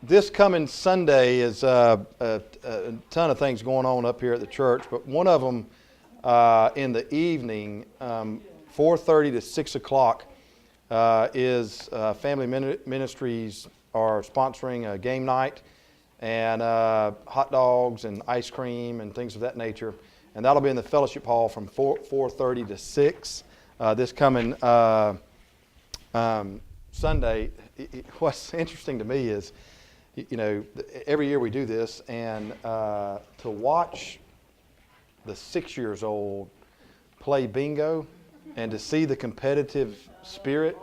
This coming Sunday is a ton of things going on up here at the church, but one of them in the evening, 4:30 to 6 o'clock, is Family Ministries are sponsoring a game night and hot dogs and ice cream and things of that nature. And that'll be in the fellowship hall from 4:30 to 6 this coming Sunday. What's interesting to me is, you know, every year we do this, and to watch the 6-year-old play bingo and to see the competitive spirit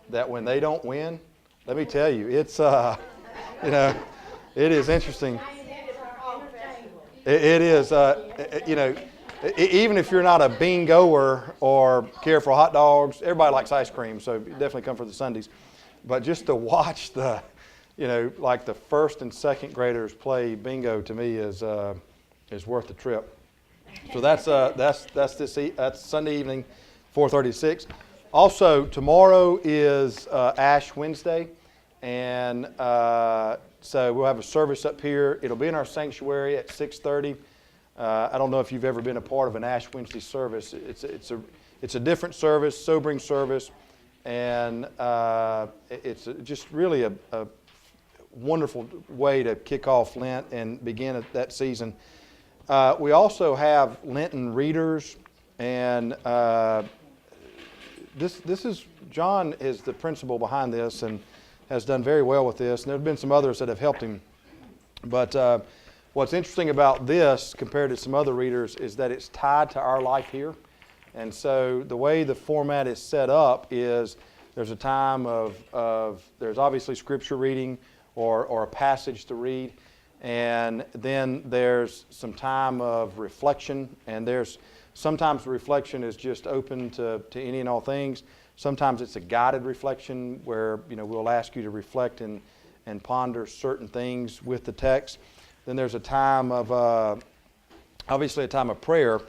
that when they don't win, let me tell you, it's, you know, it is interesting. It is, you know, even if you're not a bingoer or care for hot dogs, everybody likes ice cream, so definitely come for the Sundays. But just to watch the, you know, like the first and second graders play bingo, to me is worth the trip. So that's Sunday evening, 4:30 to 6. Also, tomorrow is Ash Wednesday, and so we'll have a service up here. It'll be in our sanctuary at 6:30. I don't know if you've ever been a part of an Ash Wednesday service. It's a different service, sobering service, and it's just really a wonderful way to kick off Lent and begin that season. We also have Lenten readers, and this is John is the principal behind this and has done very well with this. And there have been some others that have helped him, but what's interesting about this compared to some other readers is that it's tied to our life here. And so the way the format is set up is there's a time of there's obviously scripture reading or a passage to read, and then there's some time of reflection, and there's sometimes the reflection is just open to any and all things. Sometimes it's a guided reflection where, you know, we'll ask you to reflect and ponder certain things with the text. Then there's a time of obviously a time of prayer,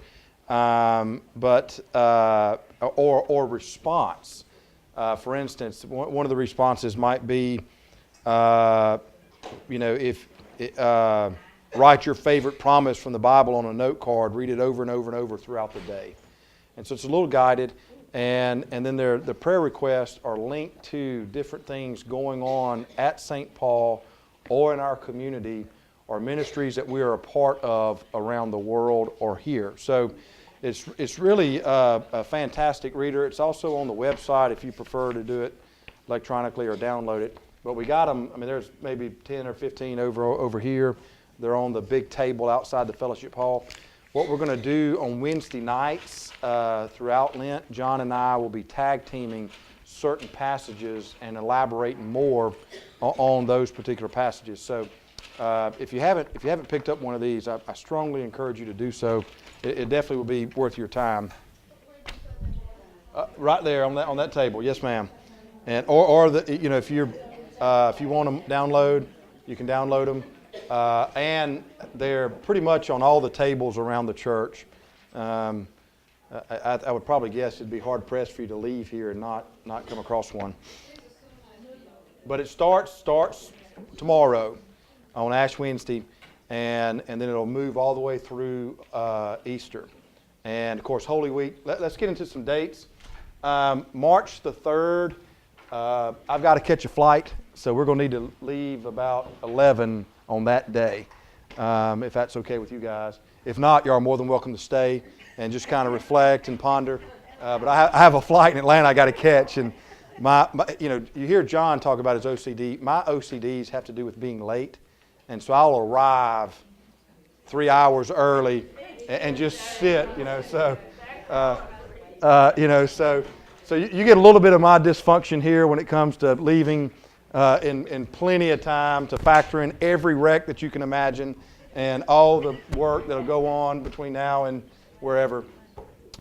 but or response. For instance, one of the responses might be, you know, if write your favorite promise from the Bible on a note card, read it over and over and over throughout the day. And so it's a little guided, and then the prayer requests are linked to different things going on at St. Paul or in our community or ministries that we are a part of around the world or here. So it's really a fantastic reader. It's also on the website if you prefer to do it electronically or download it. But we got them, I mean, there's maybe 10 or 15 over here. They're on the big table outside the fellowship hall. What we're going to do on Wednesday nights throughout Lent, John and I will be tag teaming certain passages and elaborating more on those particular passages. So if you haven't picked up one of these, I strongly encourage you to do so. It definitely will be worth your time. Right there on that table, yes, ma'am. And or the, you know, if you want them download, you can download them, and they're pretty much on all the tables around the church. I would probably guess it'd be hard pressed for you to leave here and not come across one. But it starts tomorrow on Ash Wednesday, and then it'll move all the way through Easter. And, of course, Holy Week. Let's get into some dates. March the 3rd, I've got to catch a flight, so we're going to need to leave about 11 on that day, if that's okay with you guys. If not, you're more than welcome to stay and just kind of reflect and ponder. But I have a flight in Atlanta I got to catch, and my, you know, you hear John talk about his OCD. My OCDs have to do with being late. And so I'll arrive 3 hours early and just sit, you know. So, you know, so you get a little bit of my dysfunction here when it comes to leaving in plenty of time to factor in every wreck that you can imagine and all the work that'll go on between now and wherever.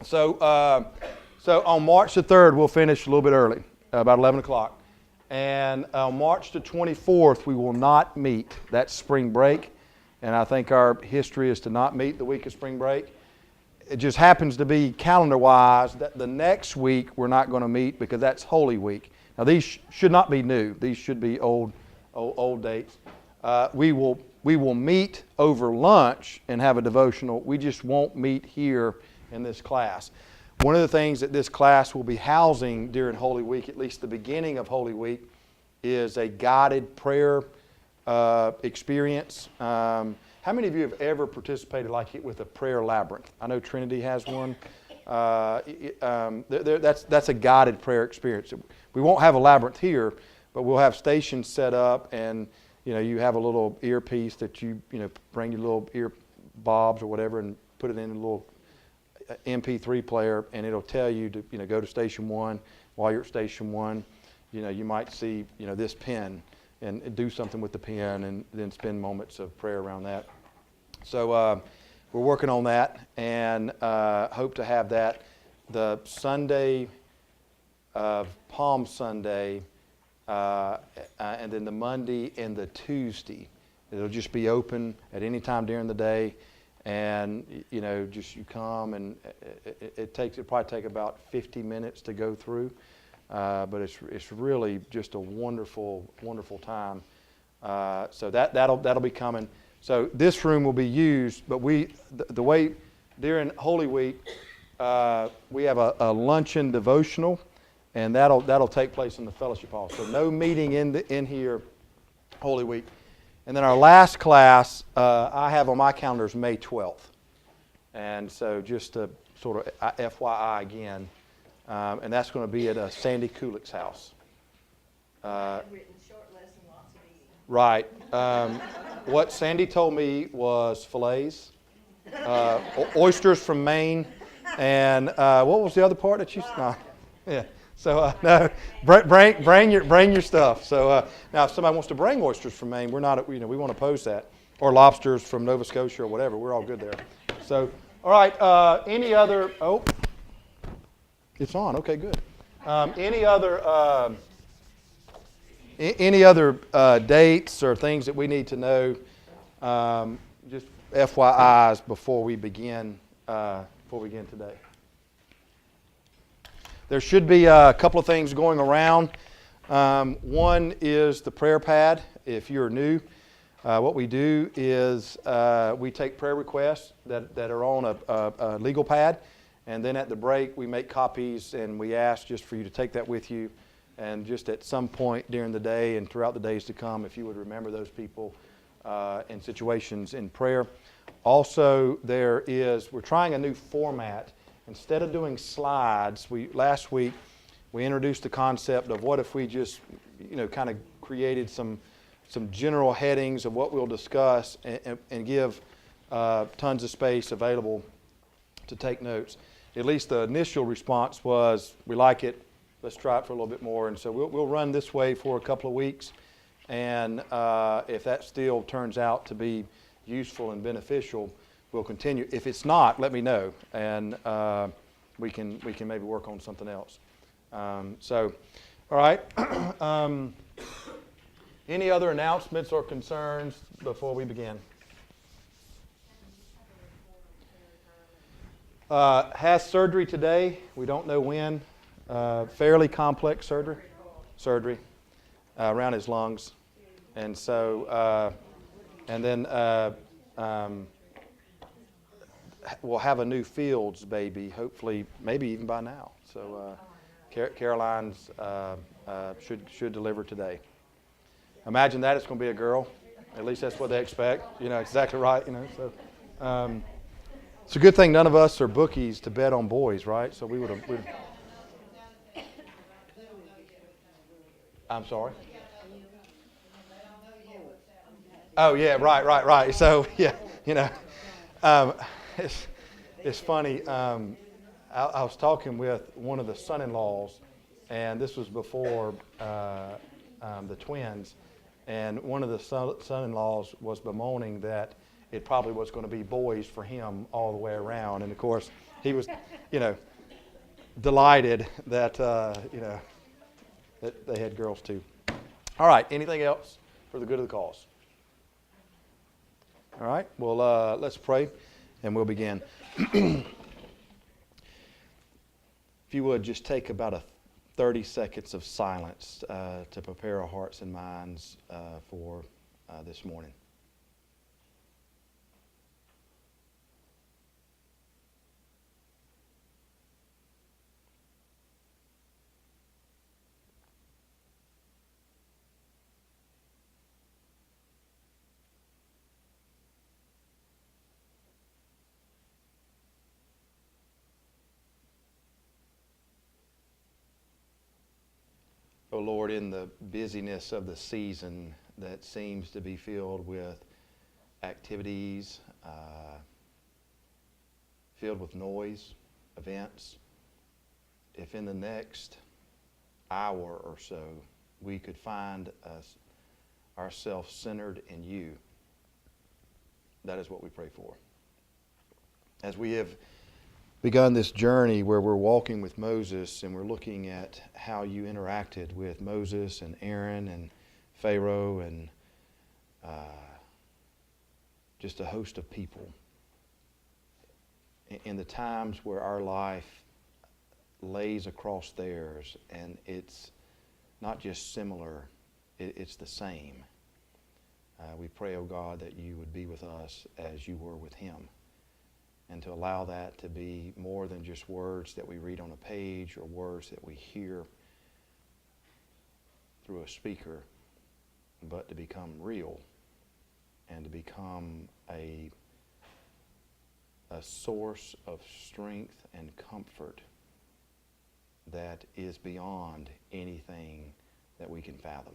So on March the 3rd, we'll finish a little bit early, about 11 o'clock. And on March the 24th, we will not meet. That's spring break. And I think our history is to not meet the week of spring break. It just happens to be calendar-wise that the next week we're not going to meet because that's Holy Week. Now these should not be new. These should be old old dates. We will meet over lunch and have a devotional. We just won't meet here in this class. One of the things that this class will be housing during Holy Week, at least the beginning of Holy Week, is a guided prayer experience. How many of you have ever participated like it with a prayer labyrinth? I know Trinity has one. That's a guided prayer experience. We won't have a labyrinth here, but we'll have stations set up, and you have a little earpiece that you bring your little ear bobs or whatever and put it in a little MP3 player, and it'll tell you to go to station 1. While you're at station 1, you might see this pen and do something with the pen, and then spend moments of prayer around that. So we're working on that, and hope to have that the Sunday of Palm Sunday, and then the Monday and the Tuesday. It'll just be open at any time during the day, and just you come, and it'll probably take about 50 minutes to go through, but it's really just a wonderful time. So that'll be coming. So this room will be used, but the way during Holy Week, we have a luncheon devotional, and that'll take place in the fellowship hall. So no meeting in here Holy Week. And then our last class I have on my calendar is May 12th. And so just to sort of FYI again, and that's going to be at Sandy Kulik's house. Right. What Sandy told me was fillets, oysters from Maine, and what was the other part that you? No, yeah. So no, bring your stuff. So now, if somebody wants to bring oysters from Maine, we're not. We won't oppose that, or lobsters from Nova Scotia or whatever. We're all good there. So all right. Any other? Oh, it's on. Okay, good. Any other? Any other dates or things that we need to know? Just FYIs before we begin today. There should be a couple of things going around. One is the prayer pad. If you're new, what we do is we take prayer requests that are on a legal pad, and then at the break we make copies, and we ask just for you to take that with you. And just at some point during the day and throughout the days to come, if you would remember those people in situations in prayer. Also, we're trying a new format. Instead of doing slides, last week we introduced the concept of what if we just, kind of created some general headings of what we'll discuss and give tons of space available to take notes. At least the initial response was, we like it. Let's try it for a little bit more. And so we'll run this way for a couple of weeks. And if that still turns out to be useful and beneficial, we'll continue. If it's not, let me know, and we can maybe work on something else. All right. Any other announcements or concerns before we begin? Has surgery today. We don't know when. Fairly complex surgery around his lungs, and so and then we'll have a new Fields baby, hopefully, maybe even by now. So Caroline's should deliver today. Imagine that it's going to be a girl. At least that's what they expect. Exactly right. So it's a good thing none of us are bookies to bet on boys, right? So we would have. I'm sorry. Oh yeah, right. So yeah, it's funny. I was talking with one of the son-in-laws, and this was before the twins, and one of the son-in-laws was bemoaning that it probably was going to be boys for him all the way around, and of course he was, delighted that that they had girls too. All right, anything else for the good of the cause? All right, well, let's pray and we'll begin. If you would just take about 30 seconds of silence to prepare our hearts and minds for this morning. Oh Lord, in the busyness of the season that seems to be filled with activities, filled with noise, events, if in the next hour or so we could find ourselves centered in you, that is what we pray for. As we have begun this journey where we're walking with Moses and we're looking at how you interacted with Moses and Aaron and Pharaoh and just a host of people. In the times where our life lays across theirs and it's not just similar, it's the same. We pray, oh God, that you would be with us as you were with him, and to allow that to be more than just words that we read on a page or words that we hear through a speaker, but to become real and to become a source of strength and comfort that is beyond anything that we can fathom.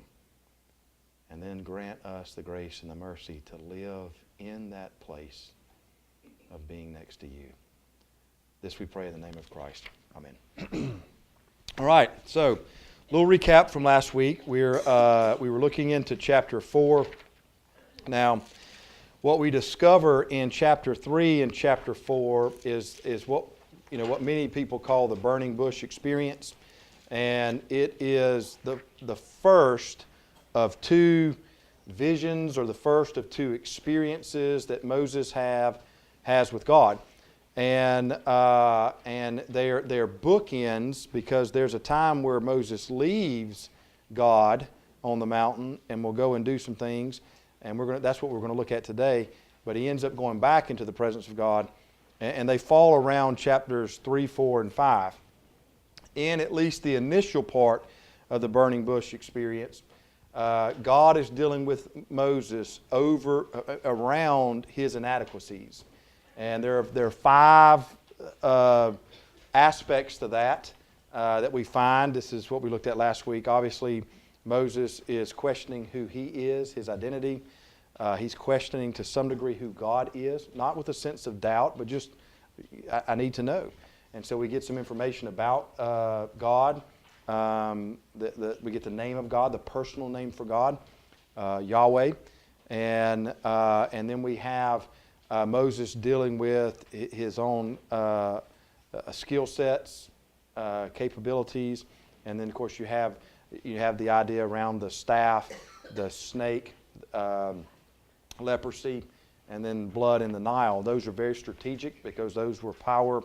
And then grant us the grace and the mercy to live in that place of being next to you. This we pray in the name of Christ. Amen. All right, so a little recap from last week. We were looking into chapter 4. Now, what we discover in chapter 3 and chapter 4 is what many people call the burning bush experience, and it is the first of two visions, or the first of two experiences that Moses has with God, and they're bookends, because there's a time where Moses leaves God on the mountain and will go and do some things, and that's what we're going to look at today. But he ends up going back into the presence of God, and they fall around chapters 3, 4, and 5. In at least the initial part of the burning bush experience, God is dealing with Moses around his inadequacies. And there are 5 aspects to that we find. This is what we looked at last week. Obviously, Moses is questioning who he is, his identity. He's questioning to some degree who God is, not with a sense of doubt, but just, I need to know. And so we get some information about God. We get the name of God, the personal name for God, Yahweh. And then we have Moses dealing with his own skill sets, capabilities, and then of course you have the idea around the staff, the snake, leprosy, and then blood in the Nile. Those are very strategic because those were power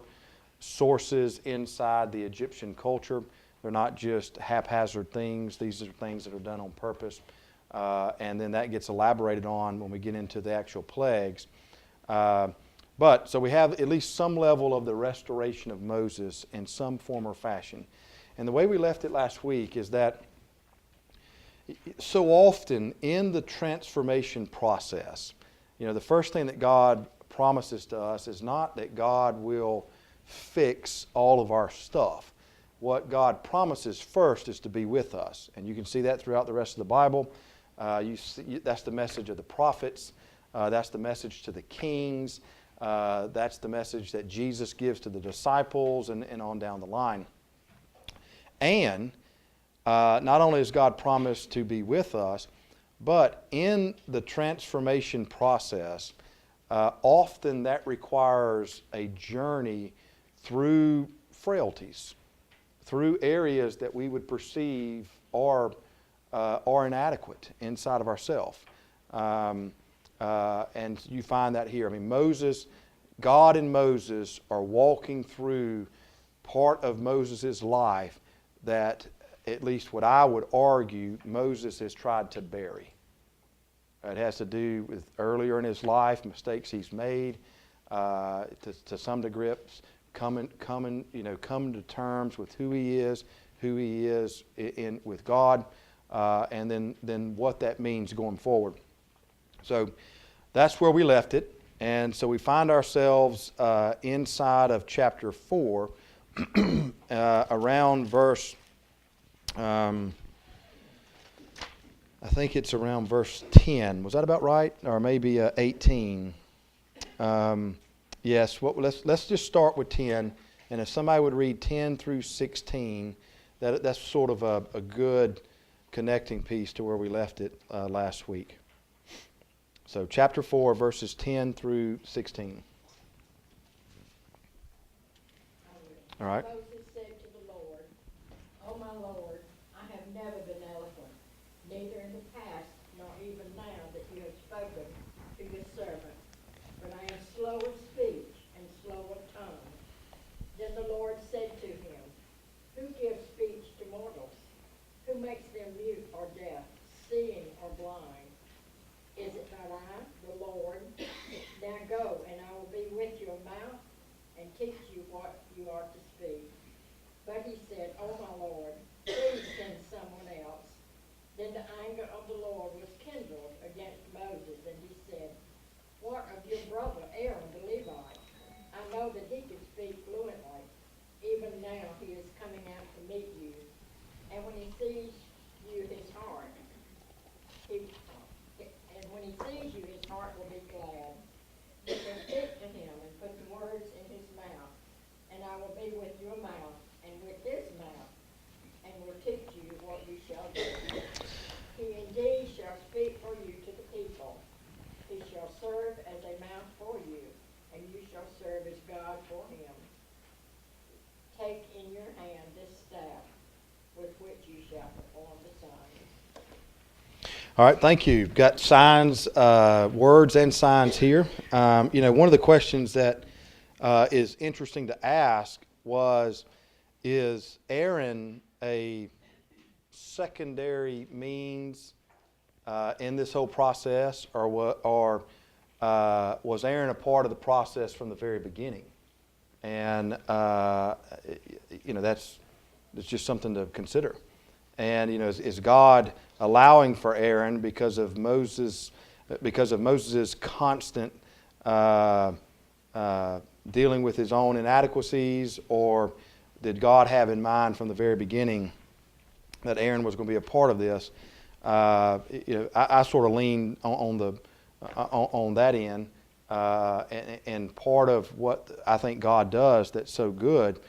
sources inside the Egyptian culture. They're not just haphazard things. These are things that are done on purpose, and then that gets elaborated on when we get into the actual plagues. So we have at least some level of the restoration of Moses in some form or fashion. And the way we left it last week is that so often in the transformation process, the first thing that God promises to us is not that God will fix all of our stuff. What God promises first is to be with us. And you can see that throughout the rest of the Bible. That's the message of the prophets. That's the message to the kings. That's the message that Jesus gives to the disciples, and on down the line. And not only has God promised to be with us, but in the transformation process, often that requires a journey through frailties, through areas that we would perceive are inadequate inside of ourselves. And you find that here. God and Moses are walking through part of Moses' life that, at least what I would argue, Moses has tried to bury. It has to do with earlier in his life, mistakes he's made, to some degree, coming to terms with who he is with God, and then what that means going forward. So that's where we left it. And so we find ourselves inside of chapter 4, around verse, I think it's around verse 10. Was that about right? Or maybe 18. Yes, let's just start with 10. And if somebody would read 10 through 16, that's sort of a good connecting piece to where we left it last week. So chapter 4, verses 10 through 16. All right. Moses said to the Lord, "O my Lord, I have never been eloquent, neither in the past nor even now that you have spoken to your servant, but I am slow of speech and slow of tongue." Then the Lord said to him, "Who gives speech to mortals? Who makes them mute or deaf, seeing or blind? Is it not I, the Lord? Now go, and I will be with your mouth and teach you what you are to speak." But he said, "O my Lord, please send someone else." Then the anger of the Lord was kindled against Moses, and he said, "What of your brother Aaron the Levite? I know that he can speak fluently. Even now he is coming out to meet you. And when he sees you, his heart will be glad. You can speak to him and put the words in his mouth, and I will be with your mouth and with his mouth, and will teach you what you shall do. He indeed shall speak for you to the people. He shall serve as a mouth for you, and you shall serve as God for him. Take in your hand this staff, with which you shall perform the signs." All right, thank you. You've got signs, words and signs here. One of the questions that is interesting to ask is Aaron a secondary means in this whole process, or was Aaron a part of the process from the very beginning? And that's just something to consider. And is God allowing for Aaron because of Moses' constant dealing with his own inadequacies, or did God have in mind from the very beginning that Aaron was going to be a part of this? I sort of lean on that end, and part of what I think God does that's so good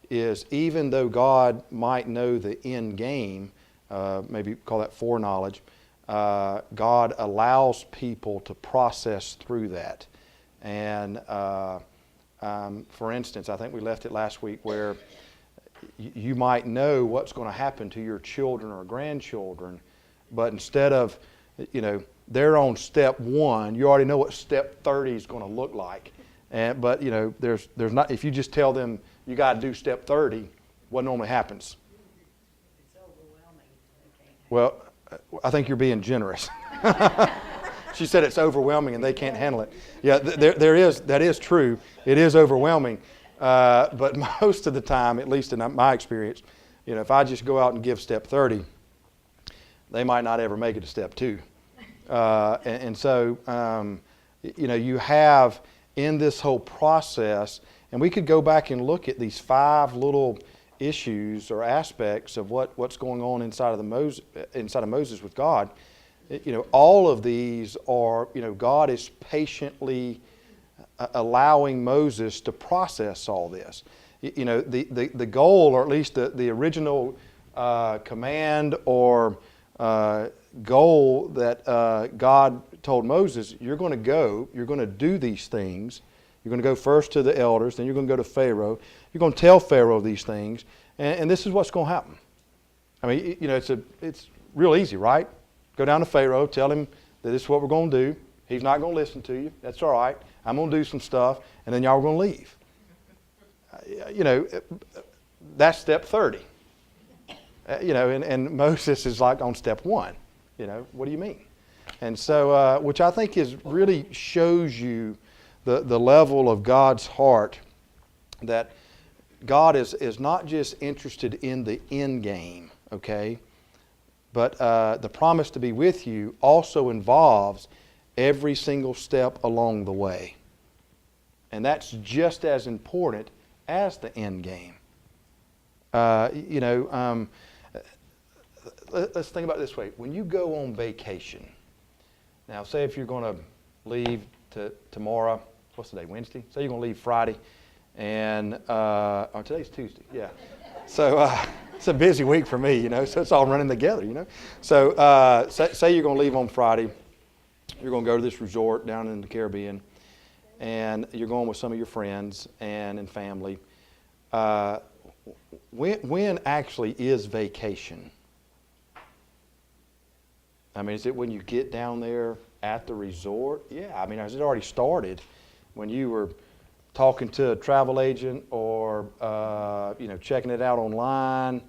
is, even though God might know the end game, maybe call that foreknowledge, God allows people to process through that. And for instance, I think we left it last week where you might know what's going to happen to your children or grandchildren, but instead of, they're on step 1, you already know what step 30 is going to look like. But there's not, if you just tell them you got to do step 30, what normally happens? It's overwhelming. Well, I think you're being generous. She said it's overwhelming and they can't handle it. Yeah, that is true. It is overwhelming. But most of the time, at least in my experience, if I just go out and give step 30, they might not ever make it to step 2. So you have in this whole process, and we could go back and look at these 5 little issues or aspects of what's going on inside of Moses with God. All of these are, God is patiently allowing Moses to process all this. The goal, or at least the original command or goal that God told Moses, you're going to do these things. You're going to go first to the elders, then you're going to go to Pharaoh. You're going to tell Pharaoh these things, and this is what's going to happen. I mean, it's real easy, right? Go down to Pharaoh, tell him that this is what we're going to do. He's not going to listen to you. That's all right. I'm going to do some stuff, and then y'all are going to leave. That's step 30. And Moses is like on step one. What do you mean? And so, which I think really shows you the level of God's heart, that God is not just interested in the end game, okay? But the promise to be with you also involves every single step along the way. And that's just as important as the end game. Let's think about it this way. When you go on vacation, now say if you're going to leave tomorrow, what's the day, Wednesday? Say you're going to leave Friday, and today's Tuesday, yeah. So it's a busy week for me, so it's all running together, So say you're going to leave on Friday. You're going to go to this resort down in the Caribbean, and you're going with some of your friends and family. When actually is vacation? I mean, is it when you get down there at the resort? Yeah, I mean, has it already started when you were talking to a travel agent or, checking it out online?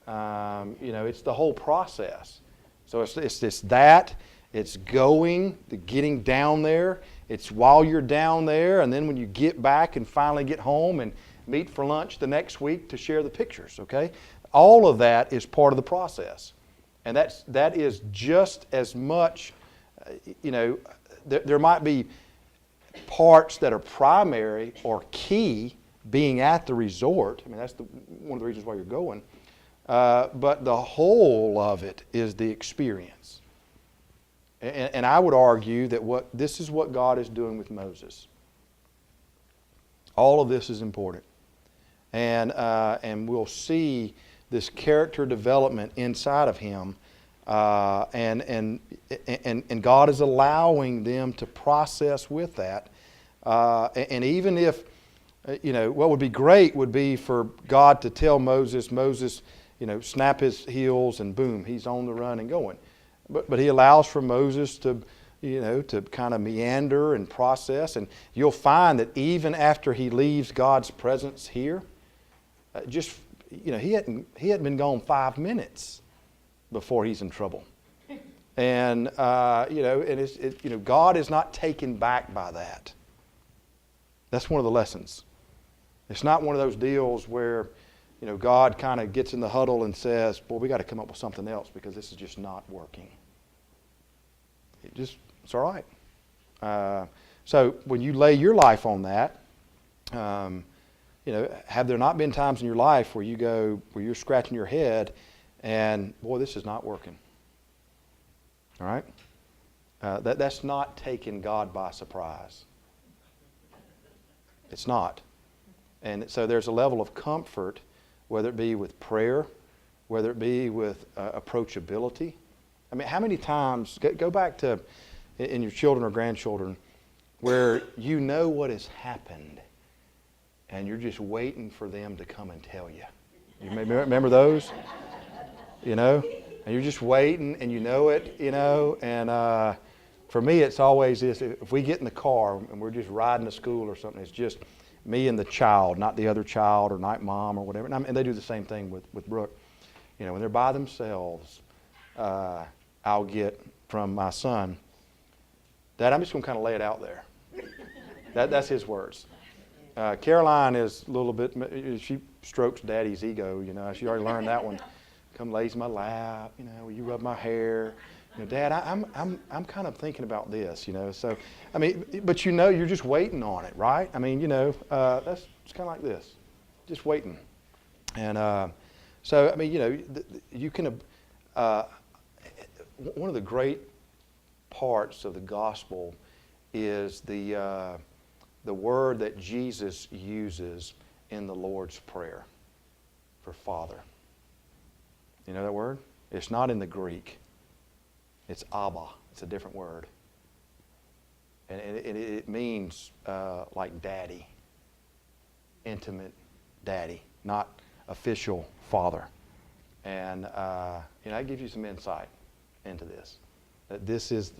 It's the whole process. So it's that, it's getting down there. It's while you're down there, and then when you get back and finally get home and meet for lunch the next week to share the pictures, okay? All of that is part of the process. And that is just as much, there might be parts that are primary or key being at the resort. I mean, that's one of the reasons why you're going. But the whole of it is the experience. And I would argue that this is what God is doing with Moses. All of this is important. And we'll see this character development inside of him, and God is allowing them to process with that. And even if, what would be great would be for God to tell Moses, snap his heels and boom, he's on the run and going. But he allows for Moses to kind of meander and process. And you'll find that even after he leaves God's presence here, he hadn't been gone 5 minutes before he's in trouble. And, God is not taken back by that. That's one of the lessons. It's not one of those deals where, God kind of gets in the huddle and says, boy, we got to come up with something else because this is just not working. It's all right. So when you lay your life on that, have there not been times in your life where you're scratching your head and, boy, this is not working? All right? That's not taking God by surprise. It's not. And so there's a level of comfort, whether it be with prayer, whether it be with approachability. I mean, how many times, go back to in your children or grandchildren, where you know what has happened and you're just waiting for them to come and tell you. You remember those? And you're just waiting and you know it, and for me it's always this: if we get in the car and we're just riding to school or something, it's just me and the child, not the other child or not mom or whatever. And they do the same thing with Brooke. When they're by themselves, I'll get from my son, Dad, I'm just going to kind of lay it out there. That's his words. Caroline is a little bit, she strokes Daddy's ego, she already learned that one. Come lays in my lap, will you rub my hair? Dad, I'm kind of thinking about this, So, I mean, but you're just waiting on it, right? I mean, it's kind of like this, just waiting. And so, I mean, you can, one of the great parts of the gospel is the word that Jesus uses in the Lord's Prayer for Father. You know that word? It's not in the Greek. It's Abba. It's a different word. And it means like daddy, intimate daddy, not official father. And it gives you some insight into this. That this is,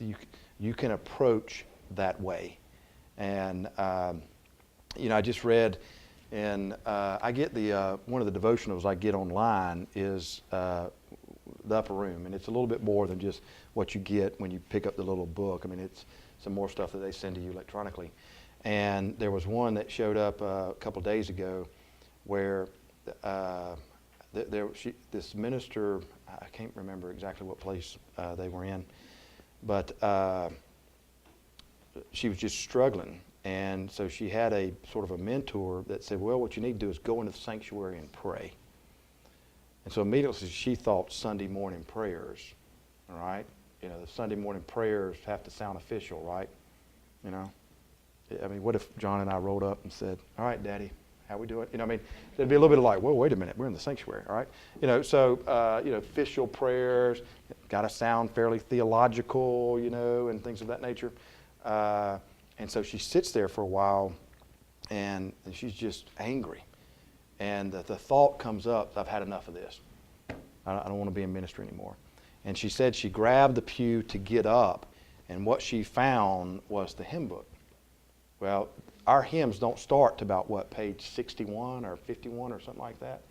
you can approach that way. And, I just read And I get one of the devotionals I get online is the Upper Room, and it's a little bit more than just what you get when you pick up the little book. I mean, it's some more stuff that they send to you electronically. And there was one that showed up a couple days ago where this minister, I can't remember exactly what place they were in, but she was just struggling. And so she had a sort of a mentor that said, well, what you need to do is go into the sanctuary and pray. And so immediately she thought Sunday morning prayers, all right? You know, the Sunday morning prayers have to sound official, right? You know? I mean, what if John and I rolled up and said, all right, Daddy, how we doing? You know, I mean, there'd be a little bit of like, well, wait a minute, we're in the sanctuary, all right? You know, so, official prayers, got to sound fairly theological, you know, and things of that nature. And so she sits there for a while, and she's just angry. And the thought comes up, I've had enough of this. I don't want to be in ministry anymore. And she said she grabbed the pew to get up, and what she found was the hymn book. Well, our hymns don't start to about, page 61 or 51 or something like that.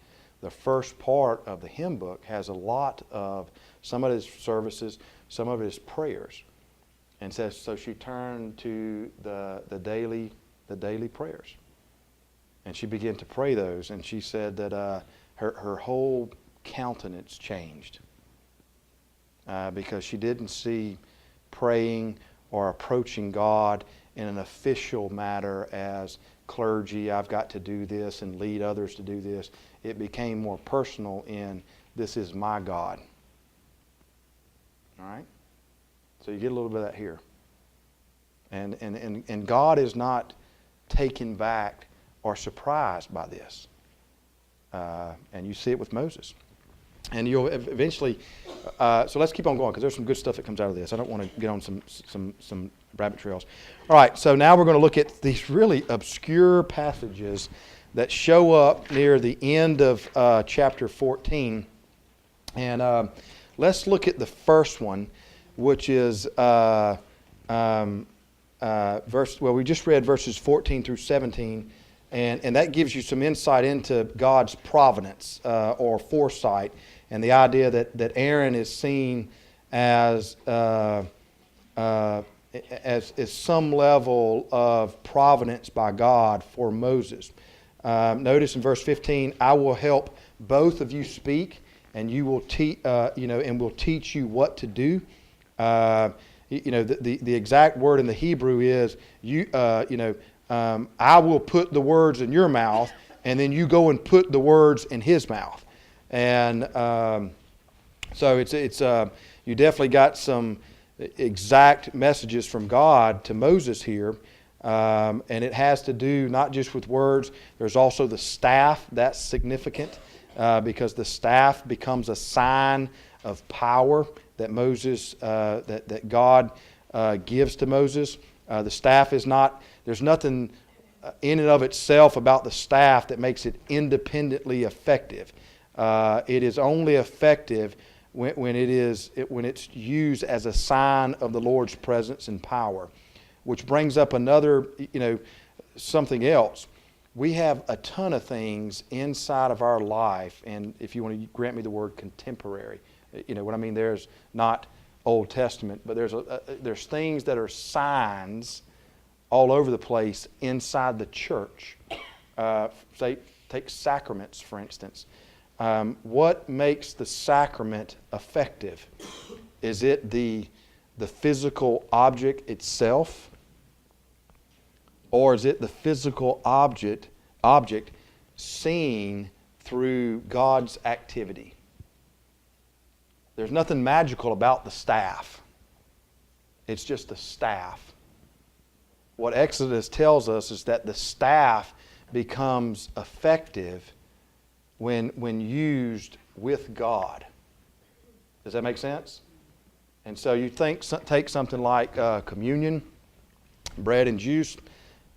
The first part of the hymn book has a lot of, some of it is services, some of it is prayers. And so she turned to the daily prayers. And she began to pray those, and she said that her whole countenance changed because she didn't see praying or approaching God in an official matter as clergy, I've got to do this and lead others to do this. It became more personal in, this is my God. All right? So you get a little bit of that here. And God is not taken back or surprised by this. And you see it with Moses. And you'll eventually, so let's keep on going because there's some good stuff that comes out of this. I don't want to get on some rabbit trails. All right, so now we're going to look at these really obscure passages that show up near the end of chapter 14. And let's look at the first one, which is we just read verses 14 through 17. And that gives you some insight into God's providence or foresight, and the idea that Aaron is seen as some level of providence by God for Moses. Notice in verse 15, I will help both of you speak, and you will and will teach you what to do. The exact word in the Hebrew is I will put the words in your mouth, and then you go and put the words in his mouth. And so it's you definitely got some exact messages from God to Moses here, and it has to do not just with words. There's also the staff. That's significant because the staff becomes a sign of power that Moses that God gives to Moses. The staff is not. There's nothing in and of itself about the staff that makes it independently effective. It is only effective when it's used as a sign of the Lord's presence and power, which brings up another, something else. We have a ton of things inside of our life, and if you want to grant me the word contemporary, what I mean. There's not Old Testament, but there's things that are signs all over the place inside the church. Say, take sacraments, for instance. What makes the sacrament effective? Is it the physical object itself? Or is it the physical object seen through God's activity? There's nothing magical about the staff. It's just the staff. What Exodus tells us is that the staff becomes effective when used with God. Does that make sense? And so you take something like communion, bread and juice,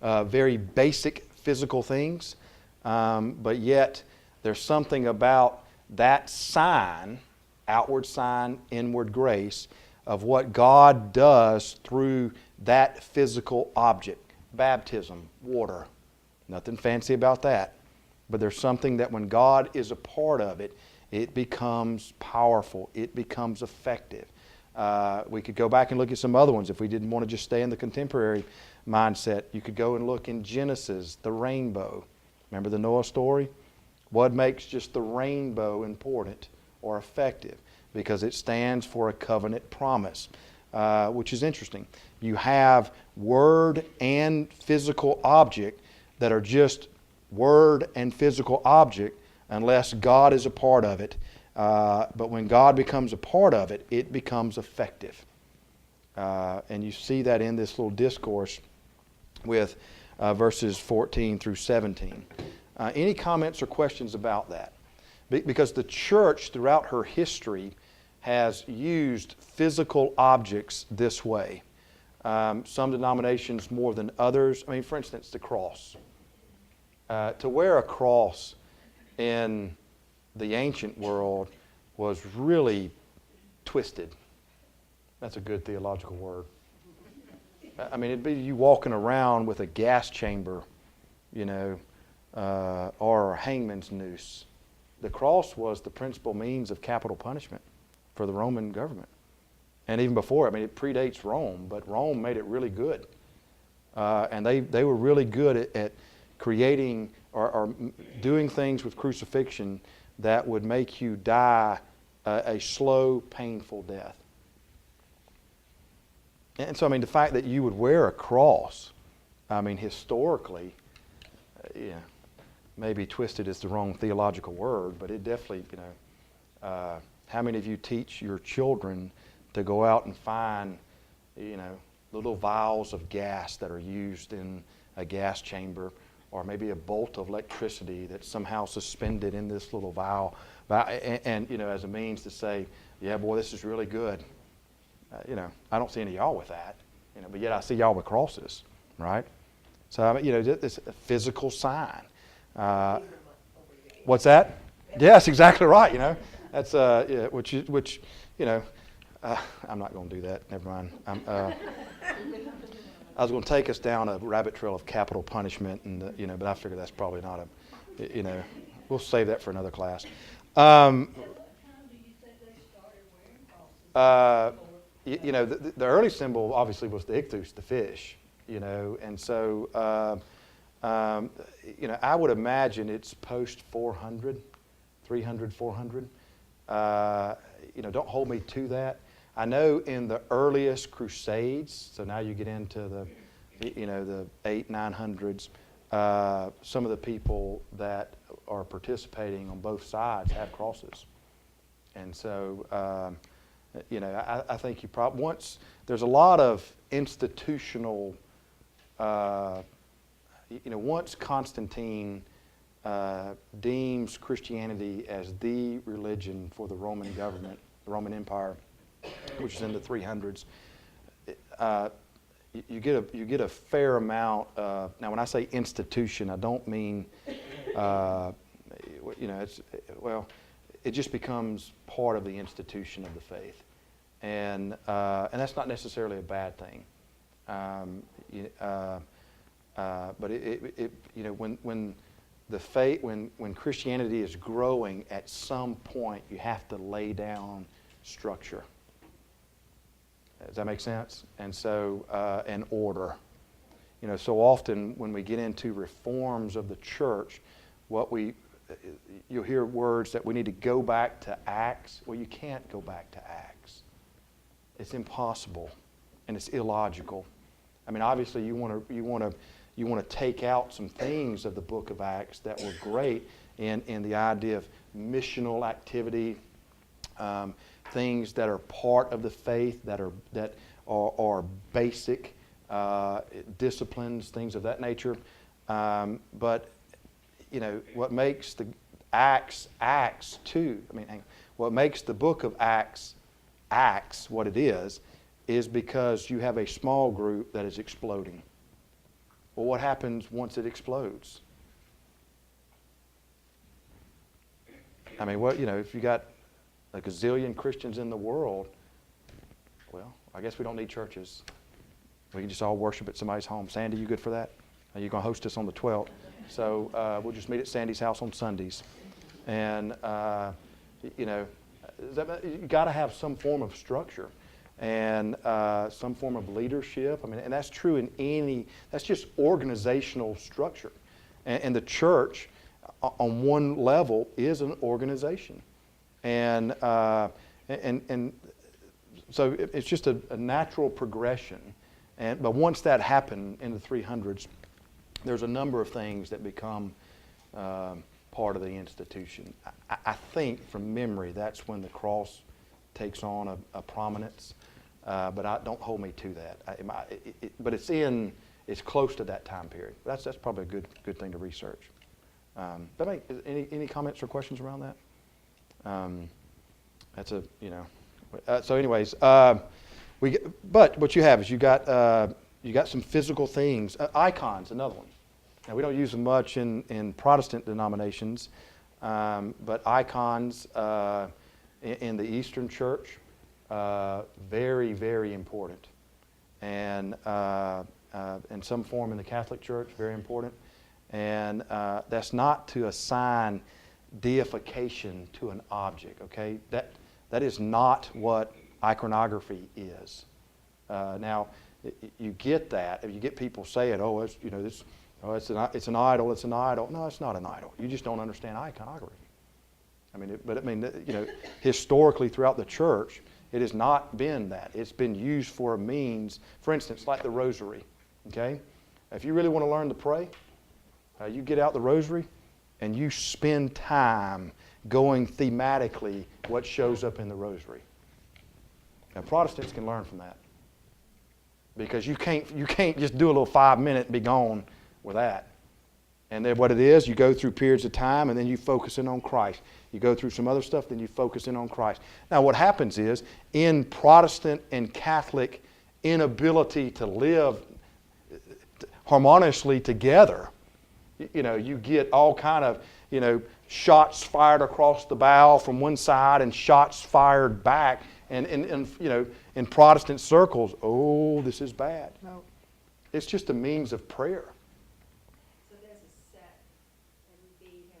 very basic physical things, but yet there's something about that sign, outward sign, inward grace, of what God does through that physical object. Baptism, water, Nothing fancy about that. But there's something that when God is a part of it, it becomes powerful. It becomes effective. We could go back and look at some other ones if we didn't want to just stay in the contemporary mindset. You could go and look in Genesis, the rainbow. Remember the Noah story? What makes just the rainbow important or effective? Because it stands for a covenant promise, which is interesting. You have word and physical object that are just word and physical object unless God is a part of it. But when God becomes a part of it, it becomes effective. And you see that in this little discourse with verses 14 through 17. Any comments or questions about that? Because the church throughout her history has used physical objects this way. Some denominations more than others. I mean, for instance, the cross. To wear a cross in the ancient world was really twisted. That's a good theological word. I mean, it'd be you walking around with a gas chamber, or a hangman's noose. The cross was the principal means of capital punishment for the Roman government. And even before, I mean, it predates Rome, but Rome made it really good. And they were really good at creating or doing things with crucifixion that would make you die a slow, painful death. And so, I mean, the fact that you would wear a cross, I mean, historically, maybe twisted is the wrong theological word, but it definitely, how many of you teach your children to go out and find, little vials of gas that are used in a gas chamber, or maybe a bolt of electricity that's somehow suspended in this little vial, and as a means to say, yeah, boy, this is really good. I don't see any of y'all with that, but yet I see y'all with crosses, right? So, I mean, it's a physical sign. What's that? Yes, exactly right. That's which I'm not going to do that. Never mind. I was going to take us down a rabbit trail of capital punishment, and but I figure that's probably not we'll save that for another class. The early symbol obviously was the ichthus, the fish, and so I would imagine it's post 400, 300, 400. Don't hold me to that. I know in the earliest crusades, so now you get into the 800s, 900s, some of the people that are participating on both sides have crosses. And so, I think you probably, once, there's a lot of institutional, once Constantine deems Christianity as the religion for the Roman government, the Roman Empire, which is in the 300s, you get a fair amount of, now when I say institution, I don't mean, it just becomes part of the institution of the faith, and that's not necessarily a bad thing. But when the faith, when Christianity is growing, at some point you have to lay down structure. Does that make sense? And so, and order. So often when we get into reforms of the church, you'll hear words that we need to go back to Acts. Well, you can't go back to Acts. It's impossible, and it's illogical. I mean, obviously, you want to take out some things of the book of Acts that were great in the idea of missional activity, things that are part of the faith that are basic disciplines, things of that nature. But what makes the Acts too? I mean, what makes the book of Acts what it is because you have a small group that is exploding. Well, what happens once it explodes? I mean, if you got a gazillion Christians in the world, well, I guess we don't need churches. We can just all worship at somebody's home. Sandy, you good for that? You're going to host us on the 12th. So we'll just meet at Sandy's house on Sundays. And, you know, you got to have some form of structure and some form of leadership. I mean, and that's true in any, that's just organizational structure. And the church, on one level, is an organization. And so it's just a natural progression. But once that happened in the 300s, there's a number of things that become part of the institution. I think from memory, that's when the cross takes on a prominence. But don't hold me to that. But it's close to that time period. That's probably a good thing to research. Any comments or questions around that? That's a, you know. So anyways, but what you have is you got some physical things. Icons, another one. Now we don't use them much in Protestant denominations, but icons in the Eastern Church, very, very important, and in some form in the Catholic Church, very important. And that's not to assign deification to an object. Okay, that is not what iconography is. Now, you get that. If you get people saying, "Oh, it's, you know, this, oh, it's an idol. It's an idol." No, it's not an idol. You just don't understand iconography. I mean, you know, historically throughout the church, it has not been that. It's been used for a means. For instance, like the rosary. Okay, if you really want to learn to pray, you get out the rosary, and you spend time going thematically what shows up in the rosary. Now, Protestants can learn from that. Because you can't just do a little 5-minute and be gone with that. And then what it is, you go through periods of time and then you focus in on Christ. You go through some other stuff, then you focus in on Christ. Now what happens is, in Protestant and Catholic inability to live harmoniously together, you know, you get all kind of, you know, shots fired across the bow from one side and shots fired back. And you know, in Protestant circles, oh, this is bad. No, it's just a means of prayer. So there's a set.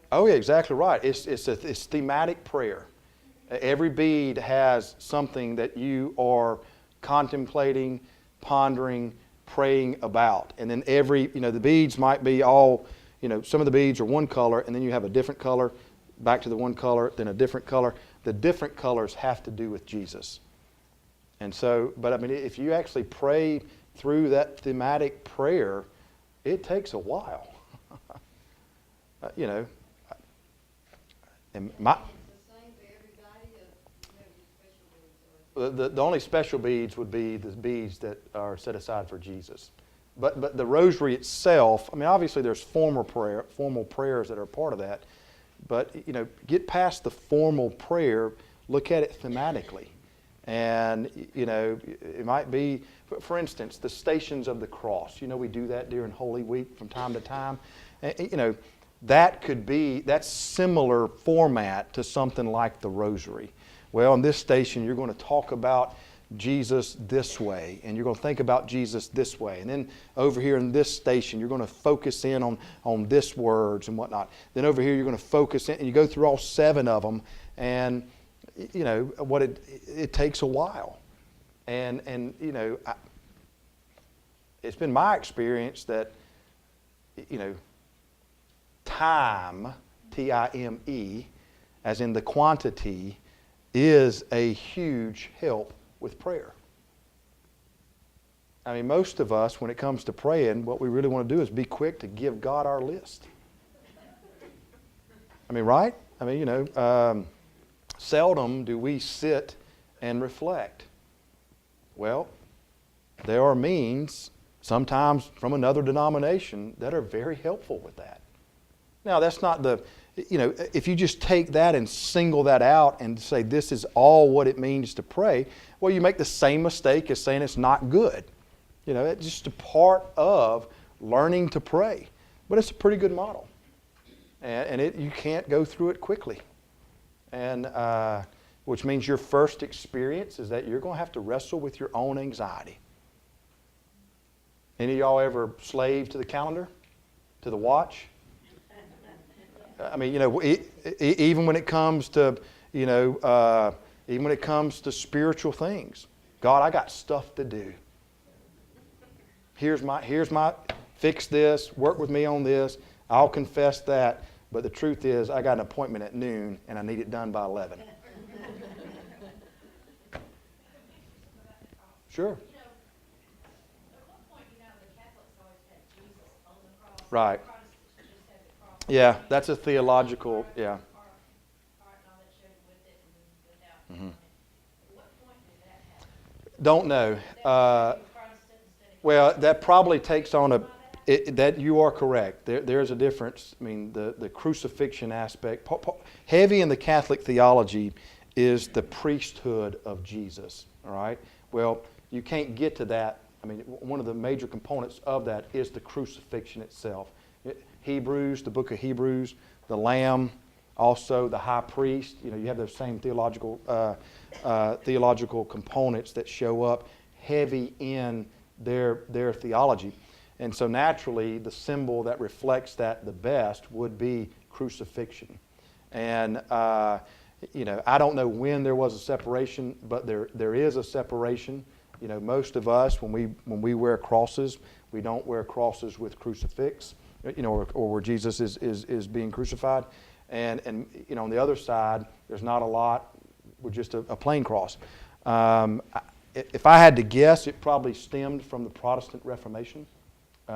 Oh yeah, exactly right. It's thematic prayer. Every bead has something that you are contemplating, pondering, praying about, and then the beads might be all, you know, some of the beads are one color, and then you have a different color, back to the one color, then a different color. The different colors have to do with Jesus. And so, but I mean, if you actually pray through that thematic prayer, it takes a while. You know, and the only special beads would be the beads that are set aside for Jesus. But the rosary itself, I mean, obviously there's formal prayers that are part of that. But, you know, get past the formal prayer, look at it thematically. And, you know, it might be, for instance, the Stations of the Cross. You know, we do that during Holy Week from time to time. And, you know, that's similar format to something like the Rosary. Well, in this station, you're going to talk about Jesus this way, and you're going to think about Jesus this way. And then over here in this station, you're going to focus in on this words and whatnot. Then over here, you're going to focus in, and you go through all 7 of them, and, you know, it takes a while. And you know, it's been my experience that, you know, time, T-I-M-E, as in the quantity, is a huge help with prayer. I mean, most of us, when it comes to praying, what we really want to do is be quick to give God our list. I mean, right? I mean, you know, seldom do we sit and reflect. Well, there are means, sometimes from another denomination, that are very helpful with that. Now, that's not you know, if you just take that and single that out and say this is all what it means to pray, well, you make the same mistake as saying it's not good. You know, it's just a part of learning to pray. But it's a pretty good model. And you can't go through it quickly. And which means your first experience is that you're going to have to wrestle with your own anxiety. Any of y'all ever slave to the calendar? to the watch. I mean, even when it comes to, even when it comes to spiritual things, God, I got stuff to do. Here's my, fix this, work with me on this. I'll confess that. But the truth is, I got an appointment at noon, and I need it done by 11. Sure. Right. Yeah, that's a theological, yeah. Mm-hmm. Don't know. Well, that probably takes on that you are correct. There's a difference. I mean, the crucifixion aspect, heavy in the Catholic theology is the priesthood of Jesus, all right? Well, you can't get to that. I mean, one of the major components of that is the crucifixion itself. Hebrews, the book of Hebrews, the Lamb, also the high priest. You have those same theological components that show up heavy in their theology. And so naturally, the symbol that reflects that the best would be crucifixion. And I don't know when there was a separation, but there is a separation. Most of us, when we wear crosses, we don't wear crosses with crucifix, or where Jesus is being crucified. And on the other side, there's not a lot with just a plain cross. If I had to guess, it probably stemmed from the Protestant Reformation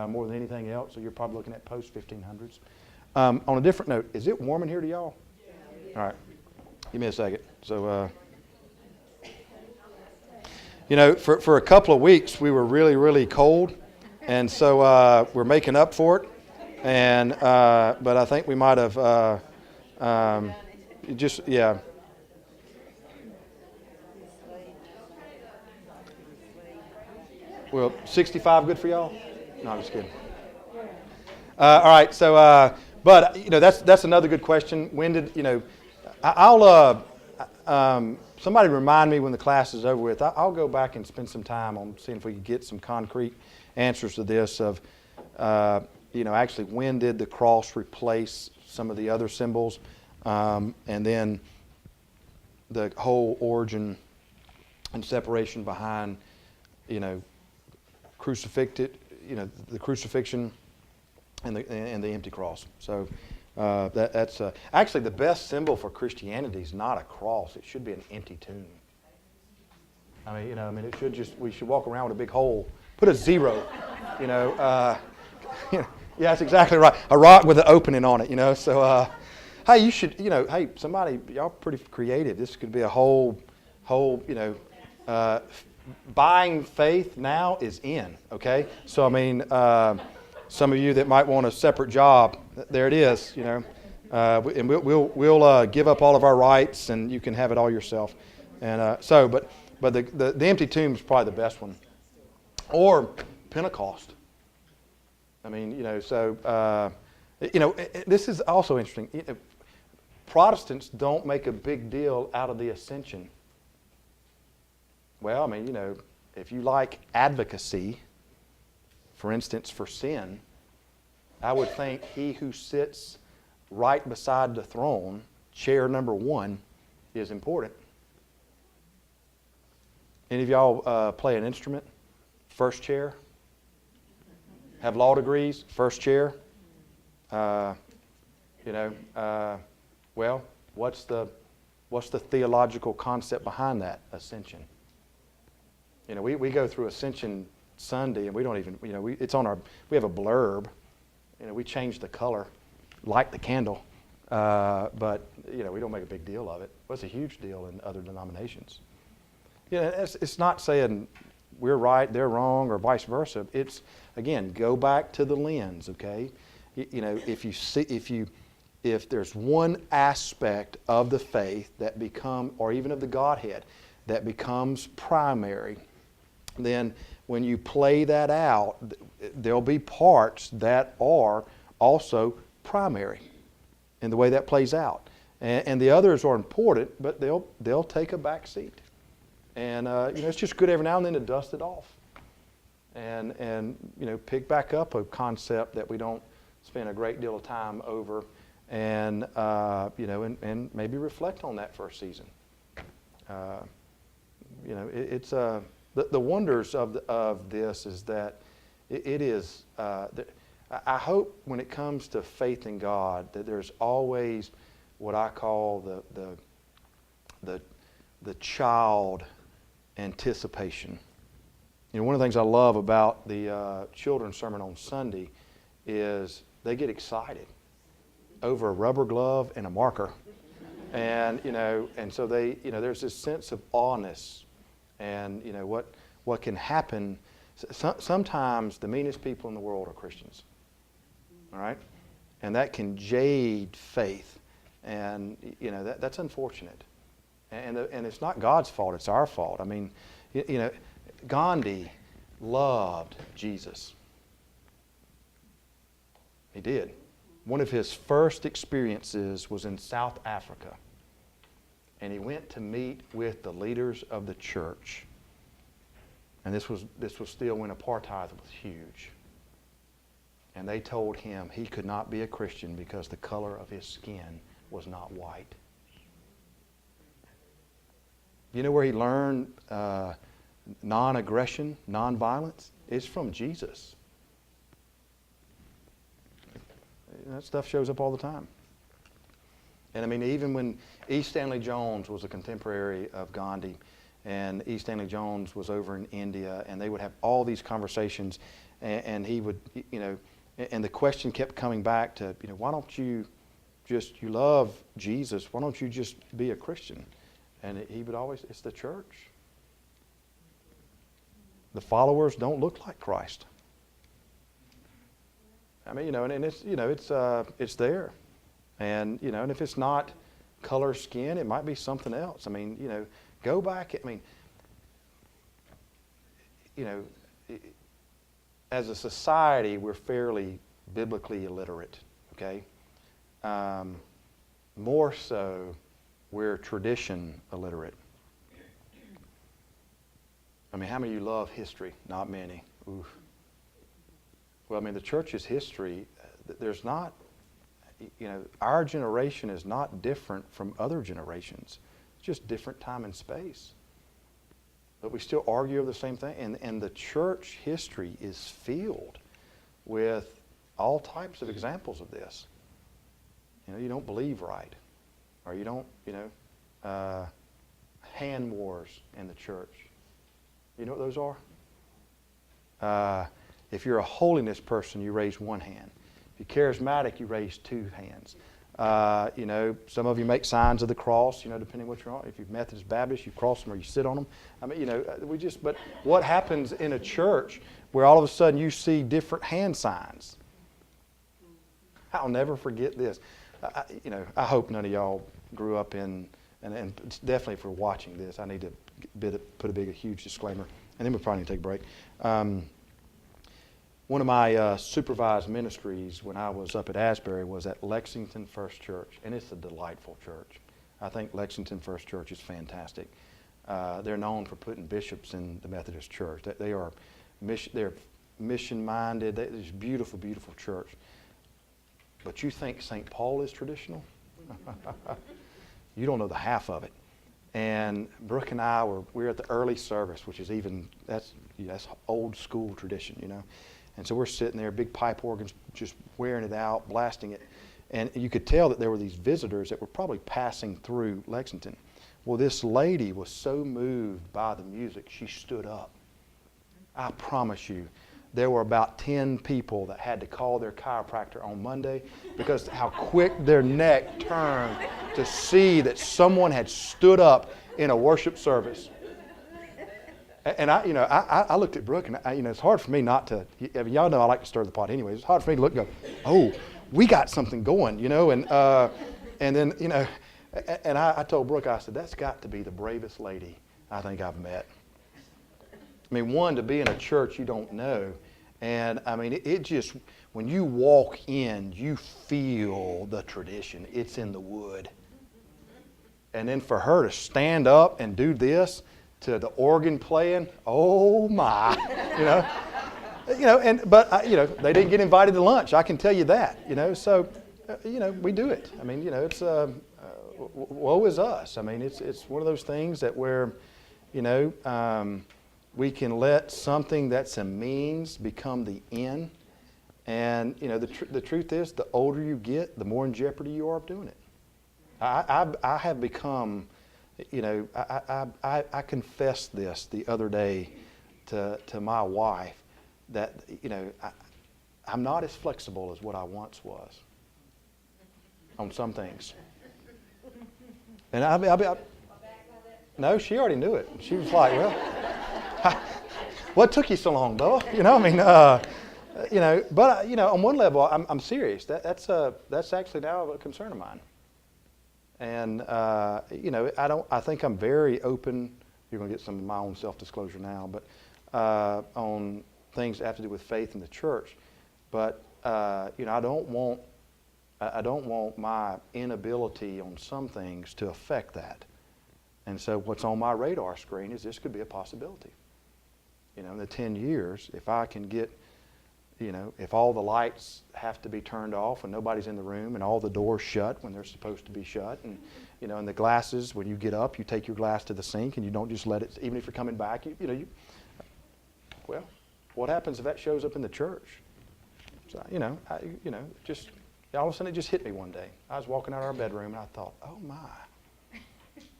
more than anything else. So you're probably looking at post-1500s. On a different note, is it warm in here to y'all? Yeah. All right. Give me a second. So, for a couple of weeks, we were really, really cold. And so we're making up for it. And but I think we might have yeah. Well, 65 good for y'all? No, I'm just kidding. All right, so but that's another good question. When did I'll somebody remind me when the class is over with. I'll go back and spend some time on seeing if we can get some concrete answers to this of actually when did the cross replace some of the other symbols, and then the whole origin and separation behind the crucifixion and the empty cross. So that's actually the best symbol for Christianity is not a cross. It should be an empty tomb. It should we should walk around with a big hole. Put a 0. Yeah, that's exactly right. A rock with an opening on it. So hey, you should hey, somebody, y'all pretty creative. This could be a whole buying faith now is in, okay? So, some of you that might want a separate job, there it is, and we'll give up all of our rights and you can have it all yourself. And but the empty tomb is probably the best one. Or Pentecost. This is also interesting. Protestants don't make a big deal out of the ascension. Well, if you like advocacy, for instance, for sin, I would think he who sits right beside the throne, chair number 1, is important. Any of y'all play an instrument? First chair? Have law degrees? First chair? Well, what's the theological concept behind that ascension? We go through Ascension Sunday, and we don't even, we have a blurb. We change the color, light the candle, but we don't make a big deal of it. Well, it's a huge deal in other denominations. It's not saying we're right, they're wrong, or vice versa. It's, again, go back to the lens, okay? If there's one aspect of the faith that or even of the Godhead, that becomes primary, then when you play that out, there'll be parts that are also primary in the way that plays out. And the others are important, but they'll take a back seat. And it's just good every now and then to dust it off. And pick back up a concept that we don't spend a great deal of time over, and and maybe reflect on that first season. It's the wonders of this is that it is. I hope when it comes to faith in God that there's always what I call the child anticipation. One of the things I love about the children's sermon on Sunday is they get excited over a rubber glove and a marker, and so they there's this sense of awness, and what can happen. Sometimes the meanest people in the world are Christians, all right, and that can jade faith, and that's unfortunate, and it's not God's fault; it's our fault. I mean, Gandhi loved Jesus. He did. One of his first experiences was in South Africa. And he went to meet with the leaders of the church. And this was still when apartheid was huge. And they told him he could not be a Christian because the color of his skin was not white. You know where he learned non-aggression, non-violence? It's from Jesus. That stuff shows up all the time. And I mean, even when E. Stanley Jones was a contemporary of Gandhi, and E. Stanley Jones was over in India, and they would have all these conversations, and he would, and the question kept coming back to, why don't you love Jesus, why don't you just be a Christian? And he would always, it's the church. The followers don't look like Christ. I mean, and it's there, and and if it's not color, skin, it might be something else. I mean, go back. I mean, as a society, we're fairly biblically illiterate. Okay, more so, we're tradition illiterate. I mean, how many of you love history? Not many. Oof. Well, I mean, the church's history, there's not, our generation is not different from other generations. It's just different time and space. But we still argue over the same thing. And the church history is filled with all types of examples of this. You don't believe right. Or you don't, hand wars in the church. You know what those are? If you're a holiness person, you raise one hand. If you're charismatic, you raise two hands. Some of you make signs of the cross, depending what you're on. If you're Methodist Baptist, you cross them or you sit on them. I mean, but what happens in a church where all of a sudden you see different hand signs? I'll never forget this. I hope none of y'all grew up in, and definitely if we're watching this, I need to put a huge disclaimer, and then we'll probably need to take a break. One of my supervised ministries when I was up at Asbury was at Lexington First Church, and it's a delightful church. I think Lexington First Church is fantastic. They're known for putting bishops in the Methodist Church. They're mission-minded. It's a beautiful, beautiful church. But you think St. Paul is traditional? You don't know the half of it. And Brooke and I we're at the early service, which is that's old school tradition, And so we're sitting there, big pipe organs, just wearing it out, blasting it. And you could tell that there were these visitors that were probably passing through Lexington. Well, this lady was so moved by the music, she stood up. I promise you, there were about 10 people that had to call their chiropractor on Monday because how quick their neck turned to see that someone had stood up in a worship service. And I looked at Brooke, and it's hard for me not to. I mean, y'all know I like to stir the pot anyways. It's hard for me to look and go, oh, we got something going, and then and I told Brooke, I said, that's got to be the bravest lady I think I've met. I mean, one, to be in a church you don't know, and I mean, it just, when you walk in, you feel the tradition. It's in the wood. And then for her to stand up and do this to the organ playing, oh my, But they didn't get invited to lunch. I can tell you that. So we do it. I mean, it's woe is us. I mean, it's one of those things that where, we can let something that's a means become the end. And the truth is, the older you get, the more in jeopardy you are of doing it. I have become, I confessed this the other day to my wife that I'm not as flexible as what I once was on some things. And no, she already knew it. She was like, well, what took you so long, though? But on one level, I'm serious. That's actually now a concern of mine. And I think I'm very open. You're going to get some of my own self-disclosure now, but on things that have to do with faith in the church. But I don't want my inability on some things to affect that. And so what's on my radar screen is this could be a possibility. In the 10 years, if I can get, if all the lights have to be turned off and nobody's in the room and all the doors shut when they're supposed to be shut, and and the glasses, when you get up, you take your glass to the sink and you don't just let it, even if you're coming back, well, what happens if that shows up in the church? So, just all of a sudden it just hit me one day. I was walking out of our bedroom and I thought, oh my,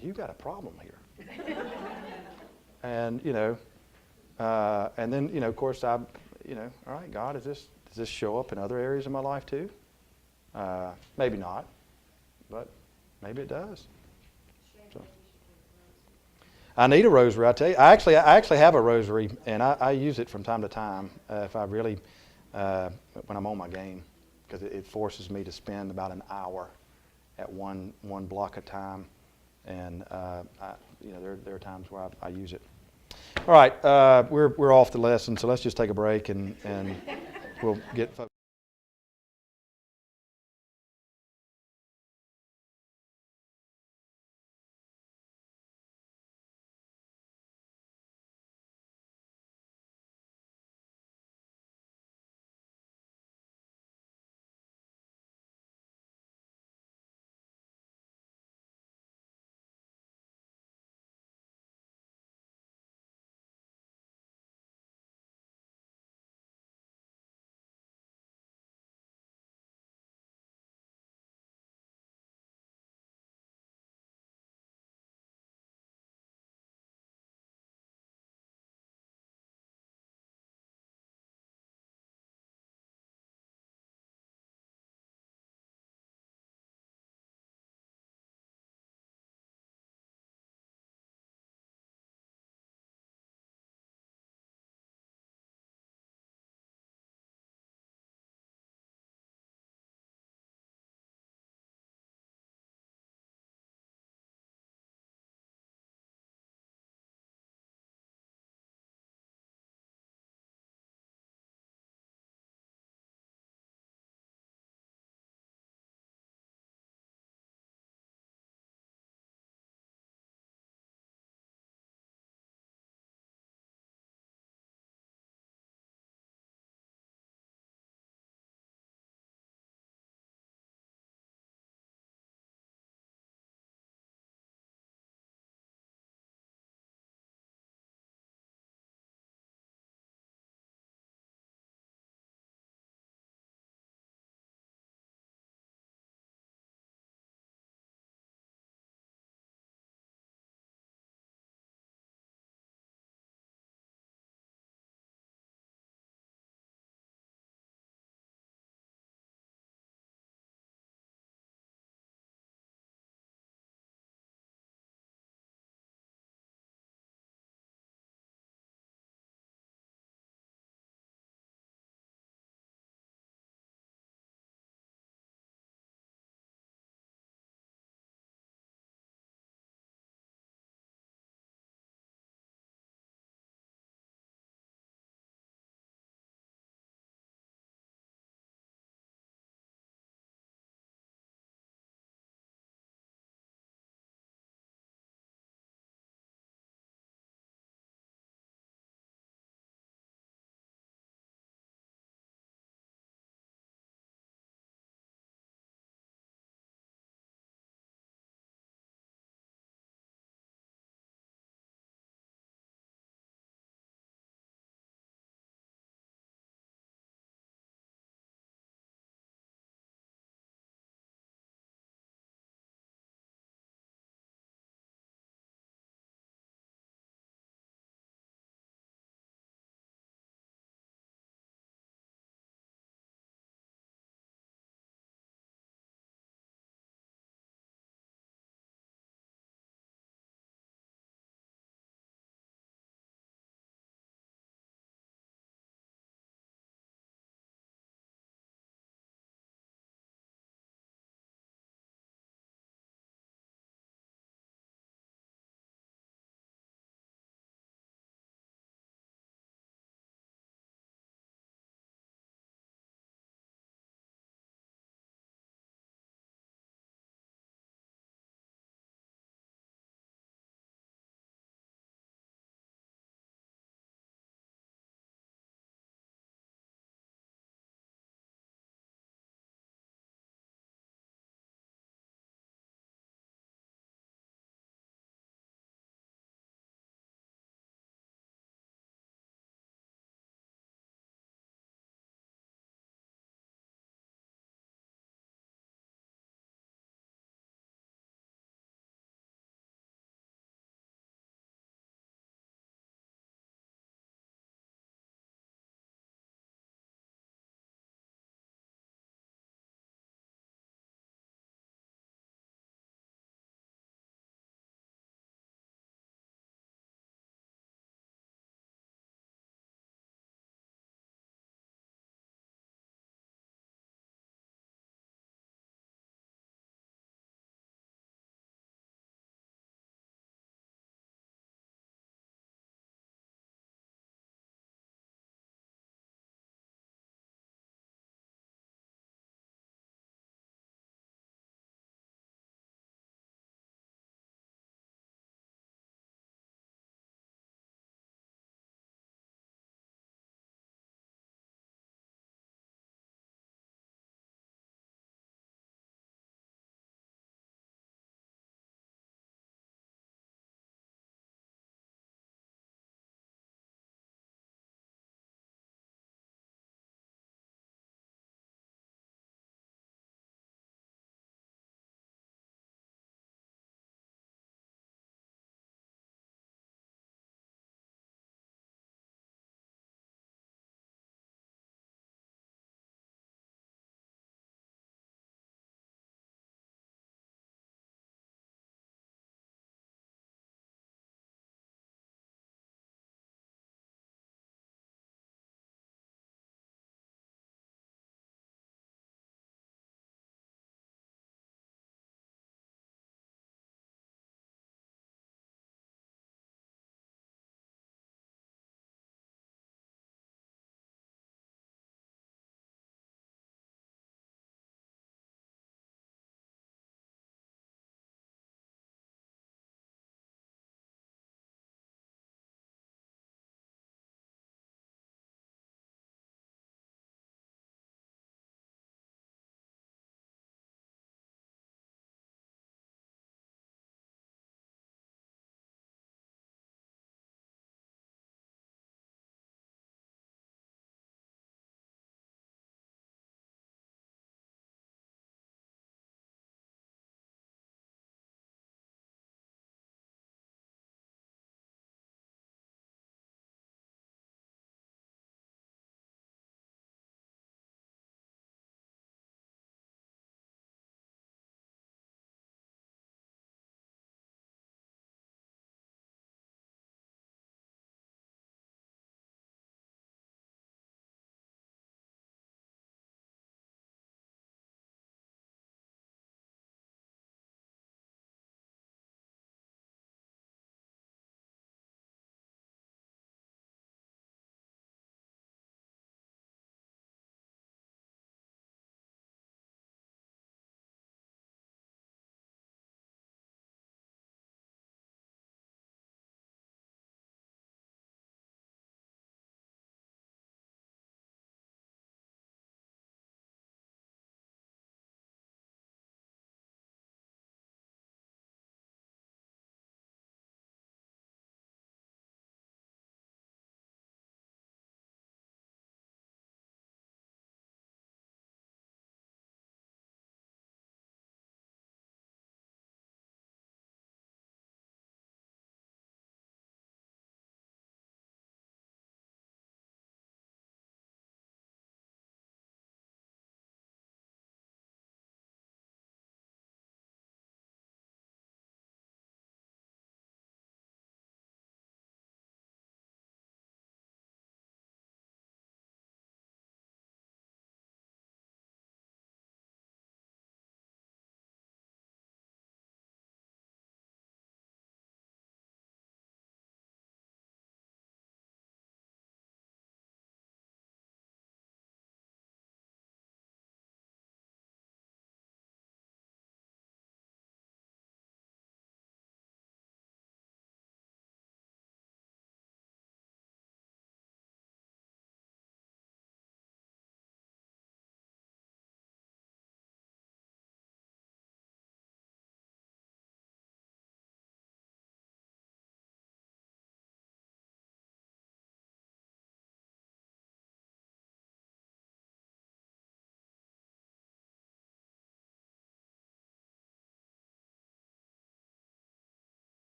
you got a problem here. And, and then, of course, all right, God, does this show up in other areas of my life too? Maybe not, but maybe it does. So, I need a rosary. I tell you, I actually have a rosary, and I use it from time to time if I really, when I'm on my game, because it forces me to spend about an hour at one block of time, and there are times where I use it. All right, we're off the lesson, so let's just take a break and we'll get focused.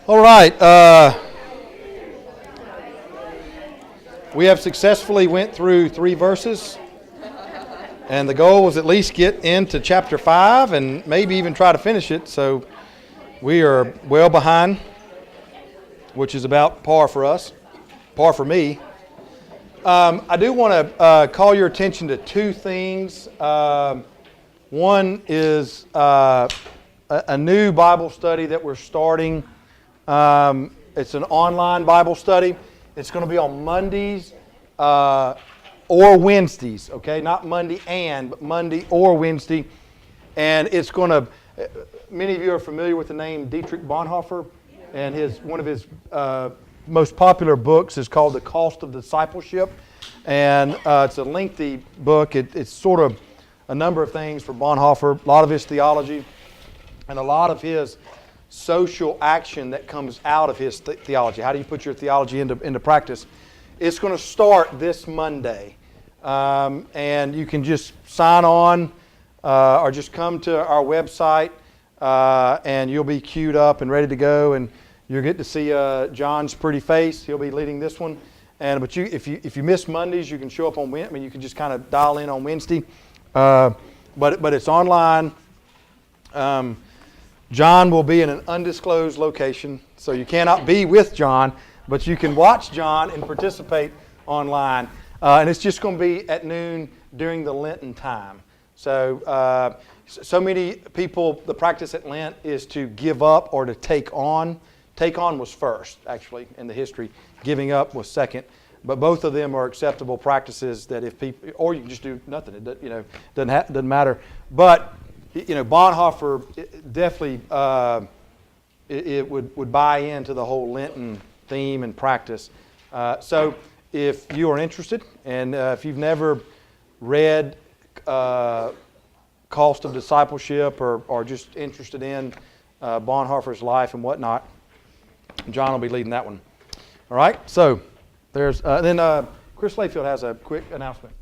All right. We have successfully went through 3 verses, and the goal was at least get into chapter 5 and maybe even try to finish it. So we are well behind, which is about par for us, par for me. I do want to call your attention to 2 things. One is a new Bible study that we're starting. It's an online Bible study. It's going to be on Mondays or Wednesdays, okay? Not Monday but Monday or Wednesday. And it's going to, many of you are familiar with the name Dietrich Bonhoeffer, and one of his most popular books is called The Cost of Discipleship. And it's a lengthy book. It's sort of a number of things for Bonhoeffer, a lot of his theology, and a lot of his social action that comes out of his theology. How do you put your theology into practice? It's going to start this Monday. And you can just sign on or just come to our website and you'll be queued up and ready to go. And you'll get to see John's pretty face. He'll be leading this one. But if you miss Mondays, you can show up on Wednesday. I mean, you can just kind of dial in on Wednesday. But it's online. John will be in an undisclosed location, so you cannot be with John, but you can watch John and participate online. And it's just going to be at noon during the Lenten time. So many people, the practice at Lent is to give up or to take on. Take on was first, actually, in the history. Giving up was second. But both of them are acceptable practices that if people, or you can just do nothing. It doesn't matter. But Bonhoeffer definitely it would buy into the whole Lenten theme and practice. So if you are interested, and if you've never read Cost of Discipleship or just interested in Bonhoeffer's life and whatnot, John will be leading that one. All right. So there's then Chris Layfield has a quick announcement.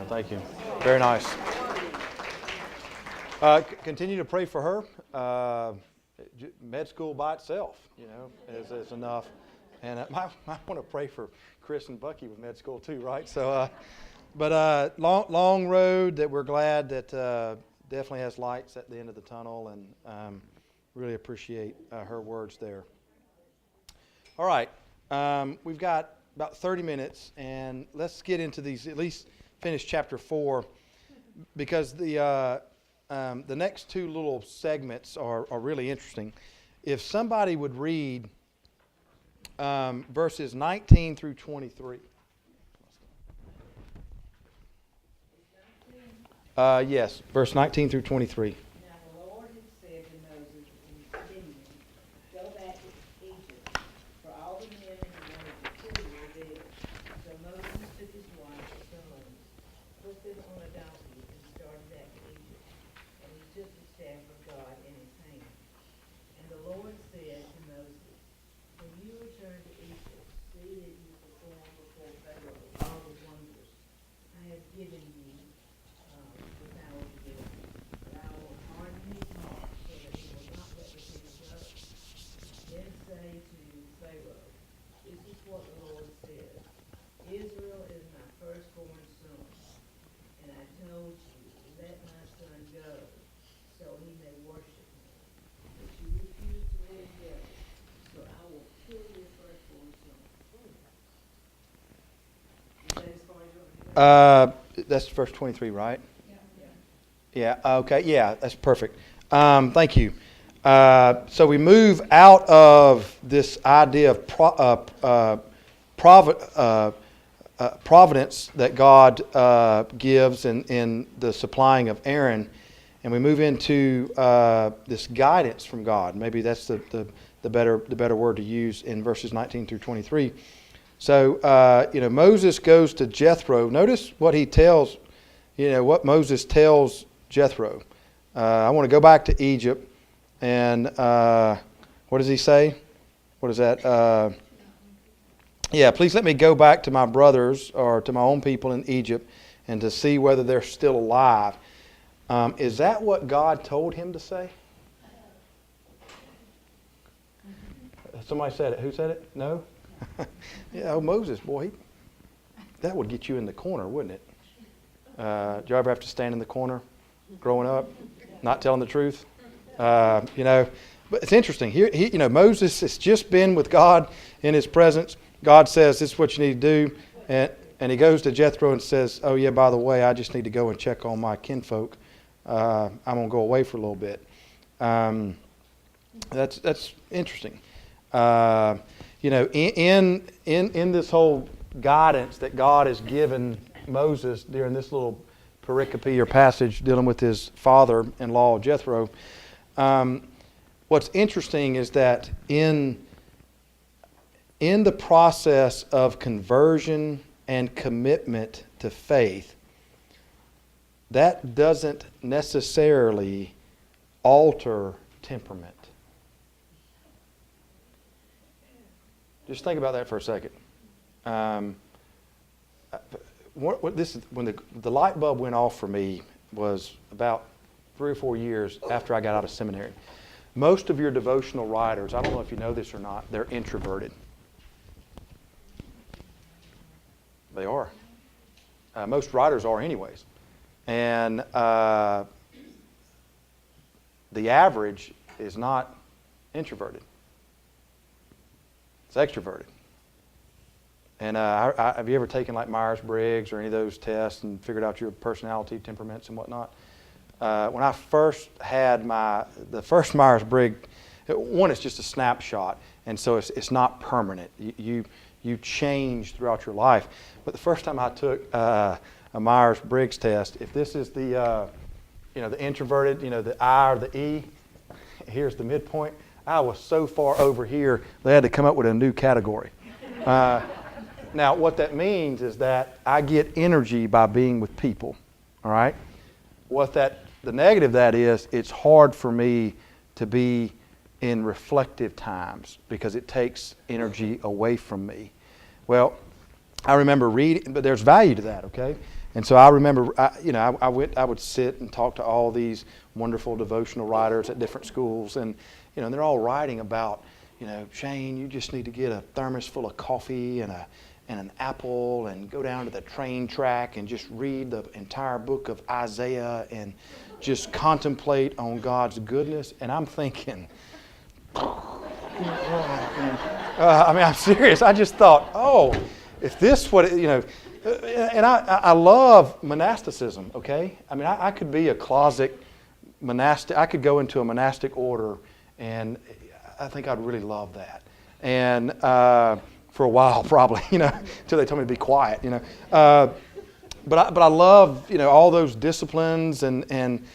Thank you. Very nice. Continue to pray for her. Med school by itself, is enough. And I want to pray for Chris and Bucky with med school too, right? So, long road that we're glad that definitely has lights at the end of the tunnel, and really appreciate her words there. All right. We've got about 30 minutes, and let's get into these, at least finish chapter 4, because the next 2 little segments are really interesting. If somebody would read verses 19 through 23. Yes, verse 19 through 23. Now the Lord had said to Moses in Gideon, go back to Egypt, for all the men and the women of the city were dead. So Moses took his wife, his sons, put them on a donkey, and started back to Egypt. And he took his staff That's verse 23, right? Yeah, okay, yeah, that's perfect. Thank you. So we move out of this idea of providence that God gives in the supplying of Aaron, and we move into this guidance from God. Maybe that's the better word to use in verses 19 through 23. So Moses goes to Jethro. Notice what he tells. What Moses tells Jethro. I want to go back to Egypt, and what does he say? What is that? Please let me go back to my brothers or to my own people in Egypt and to see whether they're still alive. Is that what God told him to say? Somebody said it. Who said it? No? Moses, boy, that would get you in the corner, wouldn't it? Did you ever have to stand in the corner growing up, not telling the truth? But it's interesting. Here, Moses has just been with God in his presence. God says, this is what you need to do. And he goes to Jethro and says, oh, yeah, by the way, I just need to go and check on my kinfolk. I'm going to go away for a little bit. That's interesting. In this whole guidance that God has given Moses during this little pericope or passage dealing with his father-in-law Jethro, what's interesting is that in the process of conversion and commitment to faith, that doesn't necessarily alter temperament. Just think about that for a second. When the light bulb went off for me was about 3 or 4 years after I got out of seminary. Most of your devotional writers, I don't know if you know this or not, they're introverted. They are. Most writers are anyways. And the average is not introverted. It's extroverted. And have you ever taken like Myers-Briggs or any of those tests and figured out your personality, temperaments, and whatnot? When I first had the first Myers-Briggs, one, it's just a snapshot, and so it's not permanent. You change throughout your life. But the first time I took a Myers-Briggs test, if this is the introverted, the I or the E, here's the midpoint. I was so far over here, they had to come up with a new category. Now, what that means is that I get energy by being with people, all right? The negative of that is, it's hard for me to be in reflective times because it takes energy away from me. Well, I remember reading, but there's value to that, okay? And so I remember, I would sit and talk to all these wonderful devotional writers at different schools, and they're all writing about, Shane, you just need to get a thermos full of coffee and an apple and go down to the train track and just read the entire book of Isaiah and just contemplate on God's goodness. And I'm thinking, I'm serious. I just thought, if this and I love monasticism, okay? I could be a closet monastic. I could go into a monastic order, and I think I'd really love that. And for a while, probably, until they told me to be quiet, But I love, all those disciplines, and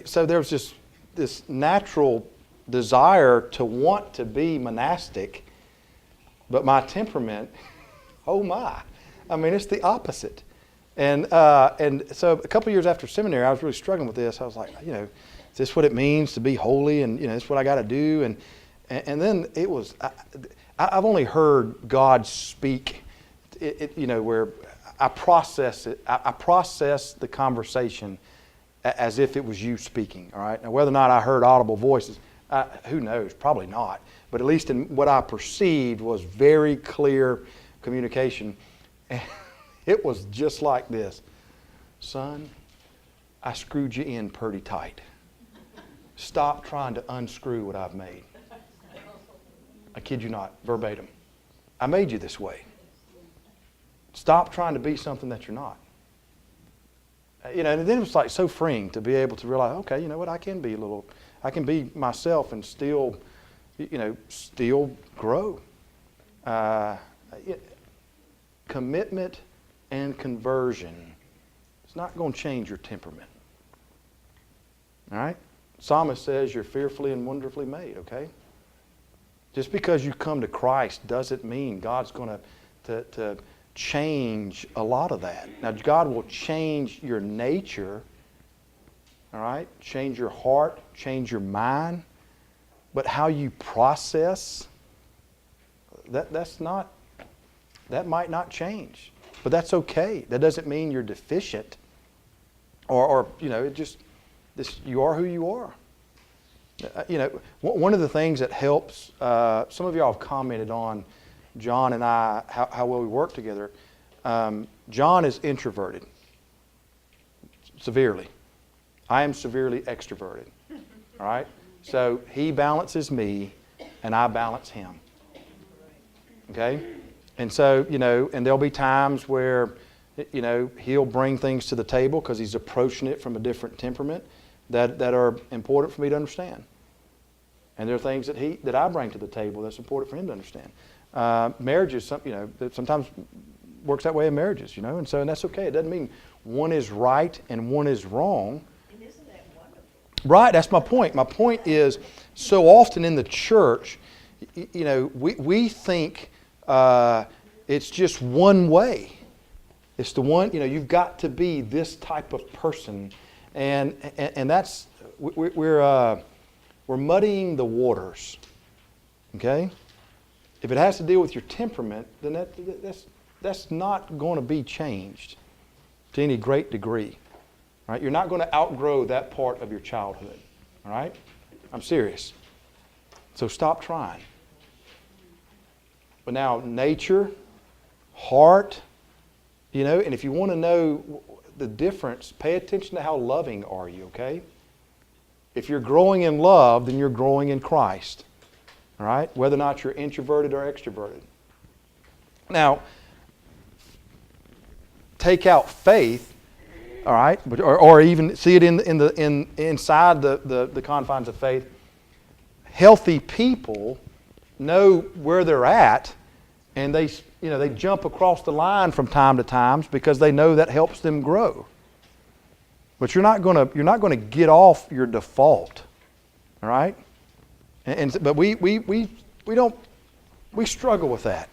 so there's just this natural desire to want to be monastic, but my temperament, it's the opposite. And so a couple years after seminary, I was really struggling with this. I was like, is this what it means to be holy? And this is what I got to do. And then it was, I've only heard God speak, where I process it. I process the conversation as if it was you speaking. All right. Now, whether or not I heard audible voices, who knows? Probably not. But at least in what I perceived was very clear communication. And it was just like this. Son, I screwed you in pretty tight. Stop trying to unscrew what I've made. I kid you not, verbatim. I made you this way. Stop trying to be something that you're not. And then it was like so freeing to be able to realize, okay, you know what, I can be myself and still, still grow. Commitment and conversion. It's not going to change your temperament. All right? Psalmist says you're fearfully and wonderfully made, okay? Just because you come to Christ doesn't mean God's going to change a lot of that. Now, God will change your nature, all right? Change your heart, change your mind. But how you process, that might not change. But that's okay. That doesn't mean you're deficient. Or you are who you are. One of the things that helps, some of y'all have commented on John and I, how well we work together. John is introverted, severely. I am severely extroverted, all right? So he balances me, and I balance him, okay? And so, and there'll be times where, he'll bring things to the table because he's approaching it from a different temperament that are important for me to understand. And there are things that I bring to the table that's important for him to understand. Marriages, sometimes works that way in marriages, and that's okay. It doesn't mean one is right and one is wrong. And isn't that wonderful? Right, that's my point. My point is, so often in the church, we think it's just one way. It's the one, you've got to be this type of person, and that's we're muddying the waters. Okay, if it has to deal with your temperament, then that's not going to be changed to any great degree. Right? You're not going to outgrow that part of your childhood. All right, I'm serious. So stop trying. But now, nature, heart, and if you want to know the difference, pay attention to how loving are you, okay? If you're growing in love, then you're growing in Christ, all right? Whether or not you're introverted or extroverted. Now, take out faith, all right, or even see it inside the confines of faith. Healthy people know where they're at, and they jump across the line from time to time because they know that helps them grow. But you're not going to get off your default, all right? But we struggle with that.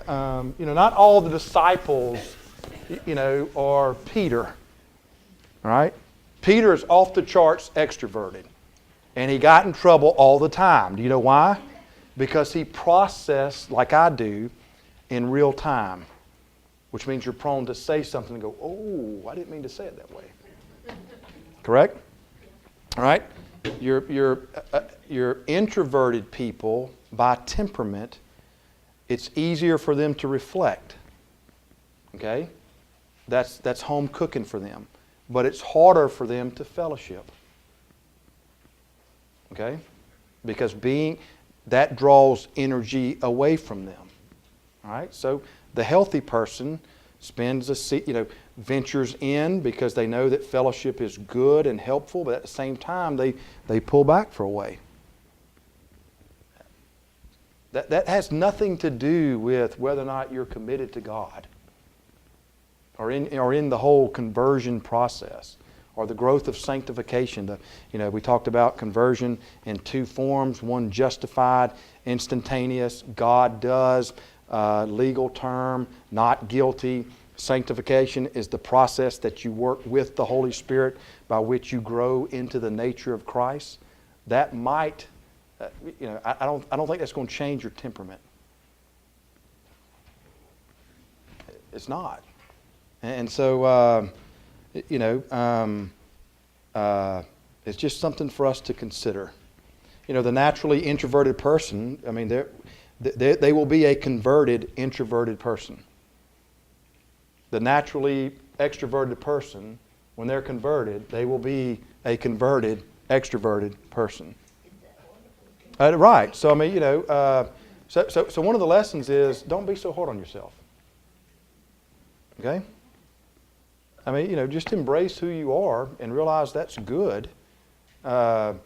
Not all the disciples, are Peter, all right? Peter is off the charts extroverted, and he got in trouble all the time. Do you know why? Because he processed, like I do, in real time, which means you're prone to say something and go, oh, I didn't mean to say it that way. Correct? All right? Your introverted people, by temperament, it's easier for them to reflect. Okay? That's home cooking for them. But it's harder for them to fellowship. Okay? Because that draws energy away from them. All right? So the healthy person ventures in because they know that fellowship is good and helpful, but at the same time they pull back for a way. That has nothing to do with whether or not you're committed to God or in the whole conversion process or the growth of sanctification. We talked about conversion in two forms: one justified, instantaneous, God does, legal term, not guilty. Sanctification is the process that you work with the Holy Spirit by which you grow into the nature of Christ. That might, I don't think that's going to change your temperament. It's not. And so, it's just something for us to consider. The naturally introverted person, they will be a converted introverted person. The naturally extroverted person, when they're converted, they will be a converted extroverted person. Right. So so one of the lessons is don't be so hard on yourself. Okay? I mean, just embrace who you are and realize that's good. This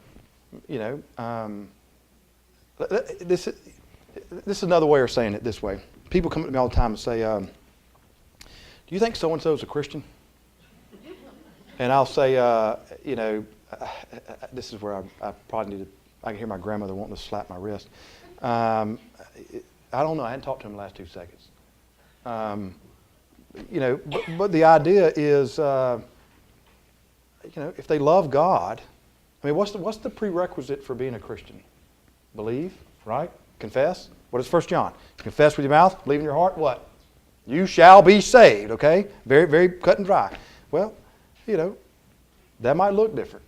is another way of saying it this way. People come to me all the time and say, do you think so-and-so is a Christian? And I'll say, this is where I probably need to, I can hear my grandmother wanting to slap my wrist. I don't know. I hadn't talked to him in the last 2 seconds. But the idea is, if they love God, I mean, what's the prerequisite for being a Christian? Believe, right? Confess. What is 1 John? Confess with your mouth, believe in your heart, what? You shall be saved, okay? Very, very cut and dry. Well, that might look different.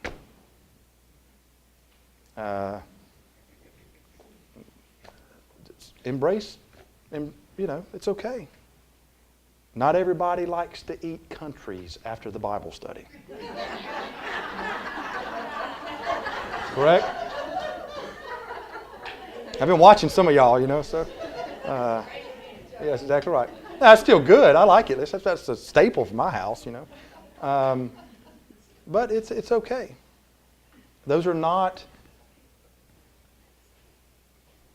Embrace, and it's okay. Not everybody likes to eat countries after the Bible study. Correct? I've been watching some of y'all, so. Yes, exactly right. That's still good. I like it. That's a staple for my house, But it's okay. Those are not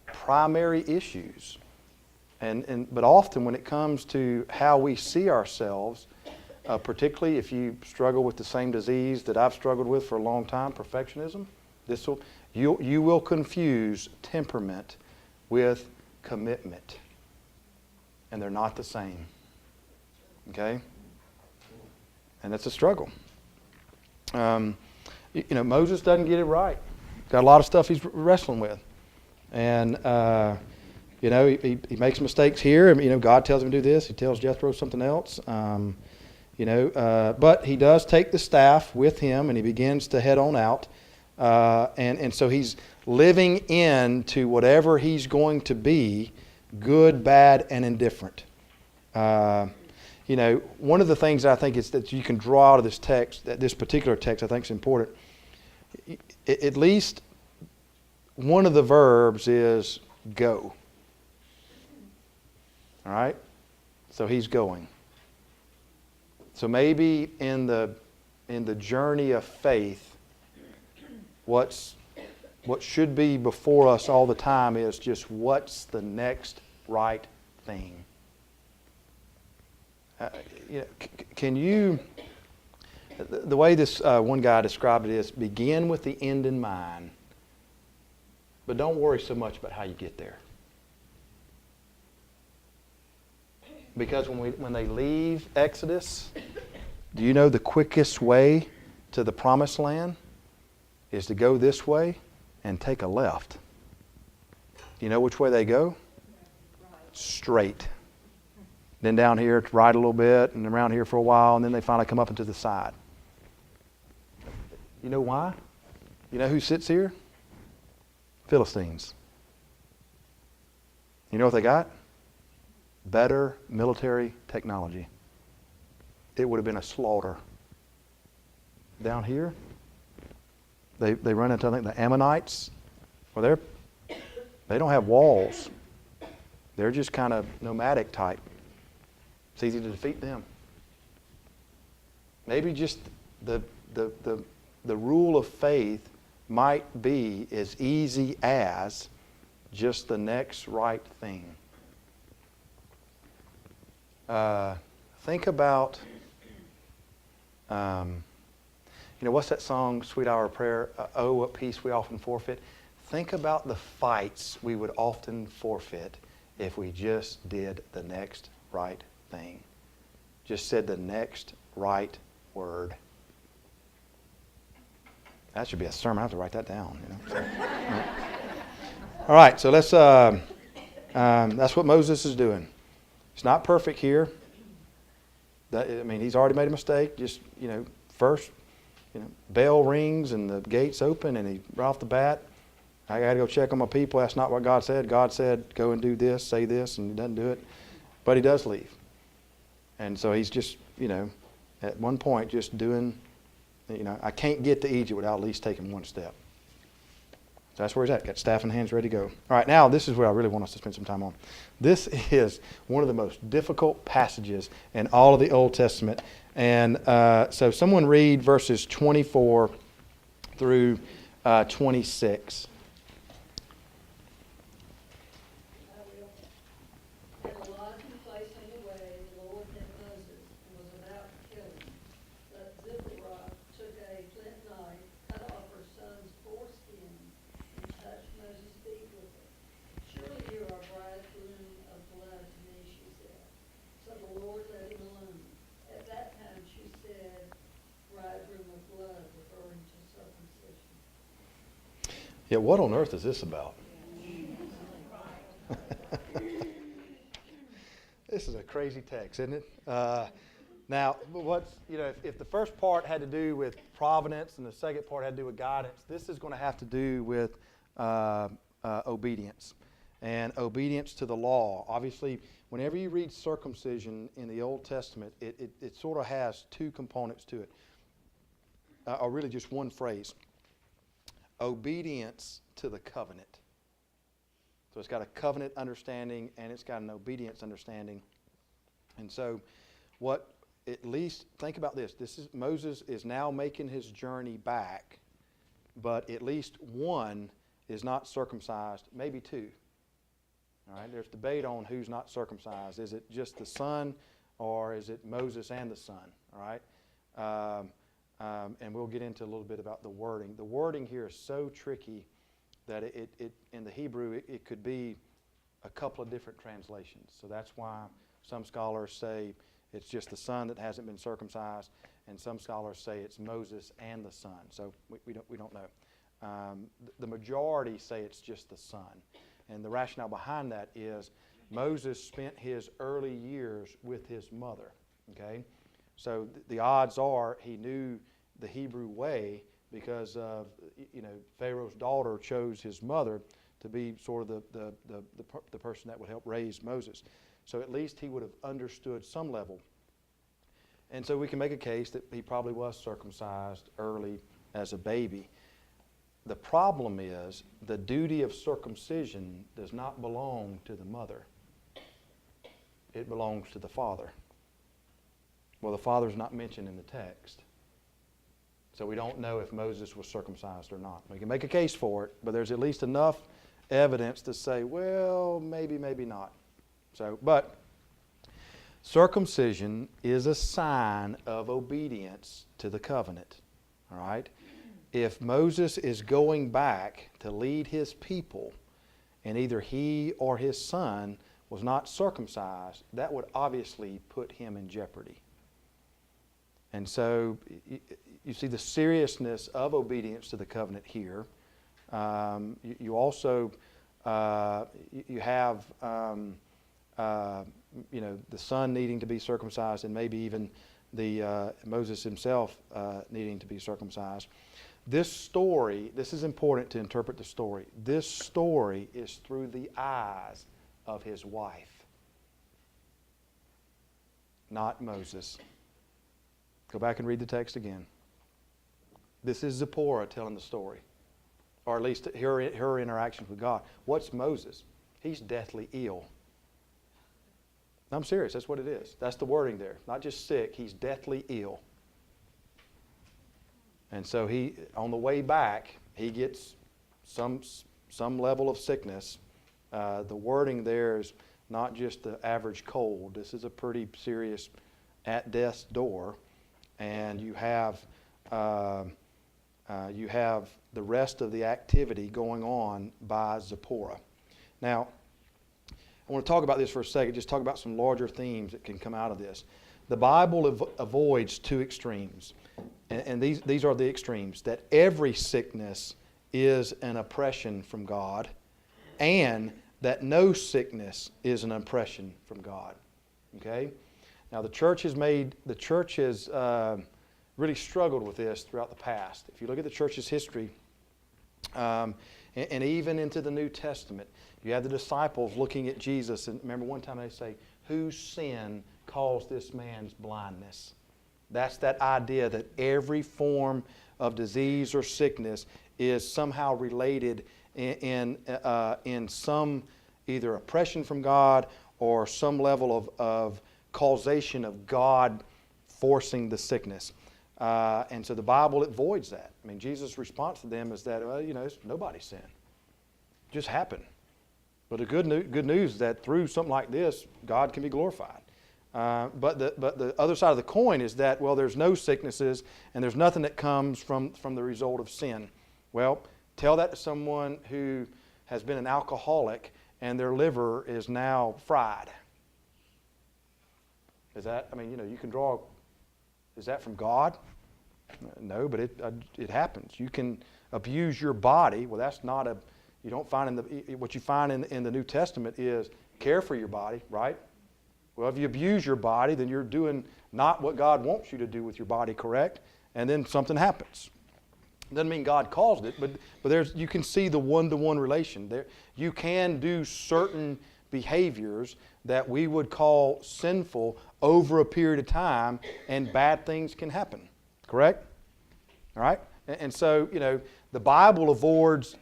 primary issues. But often when it comes to how we see ourselves, particularly if you struggle with the same disease that I've struggled with for a long time, perfectionism, you will confuse temperament with commitment. And they're not the same. Okay? And it's a struggle. Moses doesn't get it right. Got a lot of stuff he's wrestling with. And, he makes mistakes here. God tells him to do this. He tells Jethro something else. But he does take the staff with him and he begins to head on out. And so he's living into whatever he's going to be, good, bad, and indifferent. One of the things I think is that you can draw out of this text, this particular text I think is important. At least one of the verbs is go. All right? So he's going. So maybe in the journey of faith, what should be before us all the time is just what's the next right thing. Can you, the way this one guy described it is, begin with the end in mind, but don't worry so much about how you get there. Because when they leave Exodus, do you know the quickest way to the promised land is to go this way and take a left? Do you know which way they go? Straight. Then down here to right a little bit and around here for a while, and then they finally come up into the side. You know why? You know who sits here? Philistines. You know what they got? Better military technology. It would have been a slaughter. Down here, they run into, I think, the Ammonites. Well, they don't have walls. They're just kind of nomadic type. It's easy to defeat them. Maybe just the rule of faith might be as easy as just the next right thing. Think about, what's that song, Sweet Hour of Prayer? Oh, what peace we often forfeit. Think about the fights we would often forfeit if we just did the next right thing. Just said the next right word. That should be a sermon. I have to write that down. All right, so let's. That's what Moses is doing. It's not perfect here. He's already made a mistake. Just first, bell rings and the gates open, and right off the bat, I got to go check on my people. That's not what God said. God said, go and do this, say this, and he doesn't do it. But he does leave. And so he's just, at one point just doing, I can't get to Egypt without at least taking one step. So that's where he's at. Got staff in hands, ready to go. All right, now this is where I really want us to spend some time on. This is one of the most difficult passages in all of the Old Testament. And so someone read verses 24 through 26. And a lodging place on the way, the Lord met Moses and was about to kill him. But Zipporah took a flint knife, cut off her son's foreskin, and touched Moses' feet with it. Surely you are a bridegroom of blood to me, she said. So the Lord let him alone. At that time she said, bridegroom of blood, referring to circumcision. Yeah, what on earth is this about? This is a crazy text, isn't it? Now, if the first part had to do with providence and the second part had to do with guidance, this is going to have to do with obedience and obedience to the law. Obviously, whenever you read circumcision in the Old Testament, it sort of has two components to it, or really just one phrase: obedience to the covenant. So it's got a covenant understanding and it's got an obedience understanding. And so at least think about this. Moses is now making his journey back, but at least one is not circumcised, maybe two. All right, there's debate on who's not circumcised. Is it just the son or is it Moses and the son? All right. And we'll get into a little bit about the wording. The wording here is so tricky that it in the Hebrew, it could be a couple of different translations. So that's why some scholars say it's just the son that hasn't been circumcised, and some scholars say it's Moses and the son. So we don't know. The majority say it's just the son. And the rationale behind that is Moses spent his early years with his mother. Okay? So the odds are he knew the Hebrew way, because Pharaoh's daughter chose his mother to be sort of the person that would help raise Moses. So at least he would have understood some level. And so we can make a case that he probably was circumcised early as a baby. The problem is the duty of circumcision does not belong to the mother. It belongs to the father. Well, the father's not mentioned in the text. So we don't know if Moses was circumcised or not. We can make a case for it, but there's at least enough evidence to say, well, maybe not. But circumcision is a sign of obedience to the covenant. All right? If Moses is going back to lead his people, and either he or his son was not circumcised, that would obviously put him in jeopardy. And so you see the seriousness of obedience to the covenant here. You also you have the son needing to be circumcised, and maybe even the Moses himself needing to be circumcised. This story, this is important to interpret the story. This story is through the eyes of his wife, not Moses. Go back and read the text again. This is Zipporah telling the story, or at least her interactions with God. What's Moses? He's deathly ill. I'm serious. That's what it is. That's the wording there. Not just sick. He's deathly ill. And so he, on the way back, he gets some level of sickness. The wording there is not just the average cold. This is a pretty serious at death's door. And you have the rest of the activity going on by Zipporah. Now, I want to talk about this for a second, just talk about some larger themes that can come out of this. The Bible avoids two extremes, and these are the extremes, that every sickness is an oppression from God, and that no sickness is an oppression from God. Okay? Now the church has really struggled with this throughout the past. If you look at the church's history, and even into the New Testament, you have the disciples looking at Jesus, and remember one time they say, whose sin caused this man's blindness? That's that idea that every form of disease or sickness is somehow related in some either oppression from God or some level of causation of God forcing the sickness. And so the Bible avoids that. I mean, Jesus' response to them is that, well, it's nobody's sin. It just happened. But the good news is that through something like this, God can be glorified. But the other side of the coin is that, well, there's no sicknesses and there's nothing that comes from the result of sin. Well, tell that to someone who has been an alcoholic and their liver is now fried. Is that, you can draw, is that from God? No, but it happens. You can abuse your body. Well, that's not you don't find what you find in the New Testament is care for your body, right? Well, if you abuse your body, then you're doing not what God wants you to do with your body, correct? And then something happens. Doesn't mean God caused it, but you can see the one-to-one relation. There, you can do certain behaviors that we would call sinful over a period of time, and bad things can happen, correct? All right? And so, the Bible avoids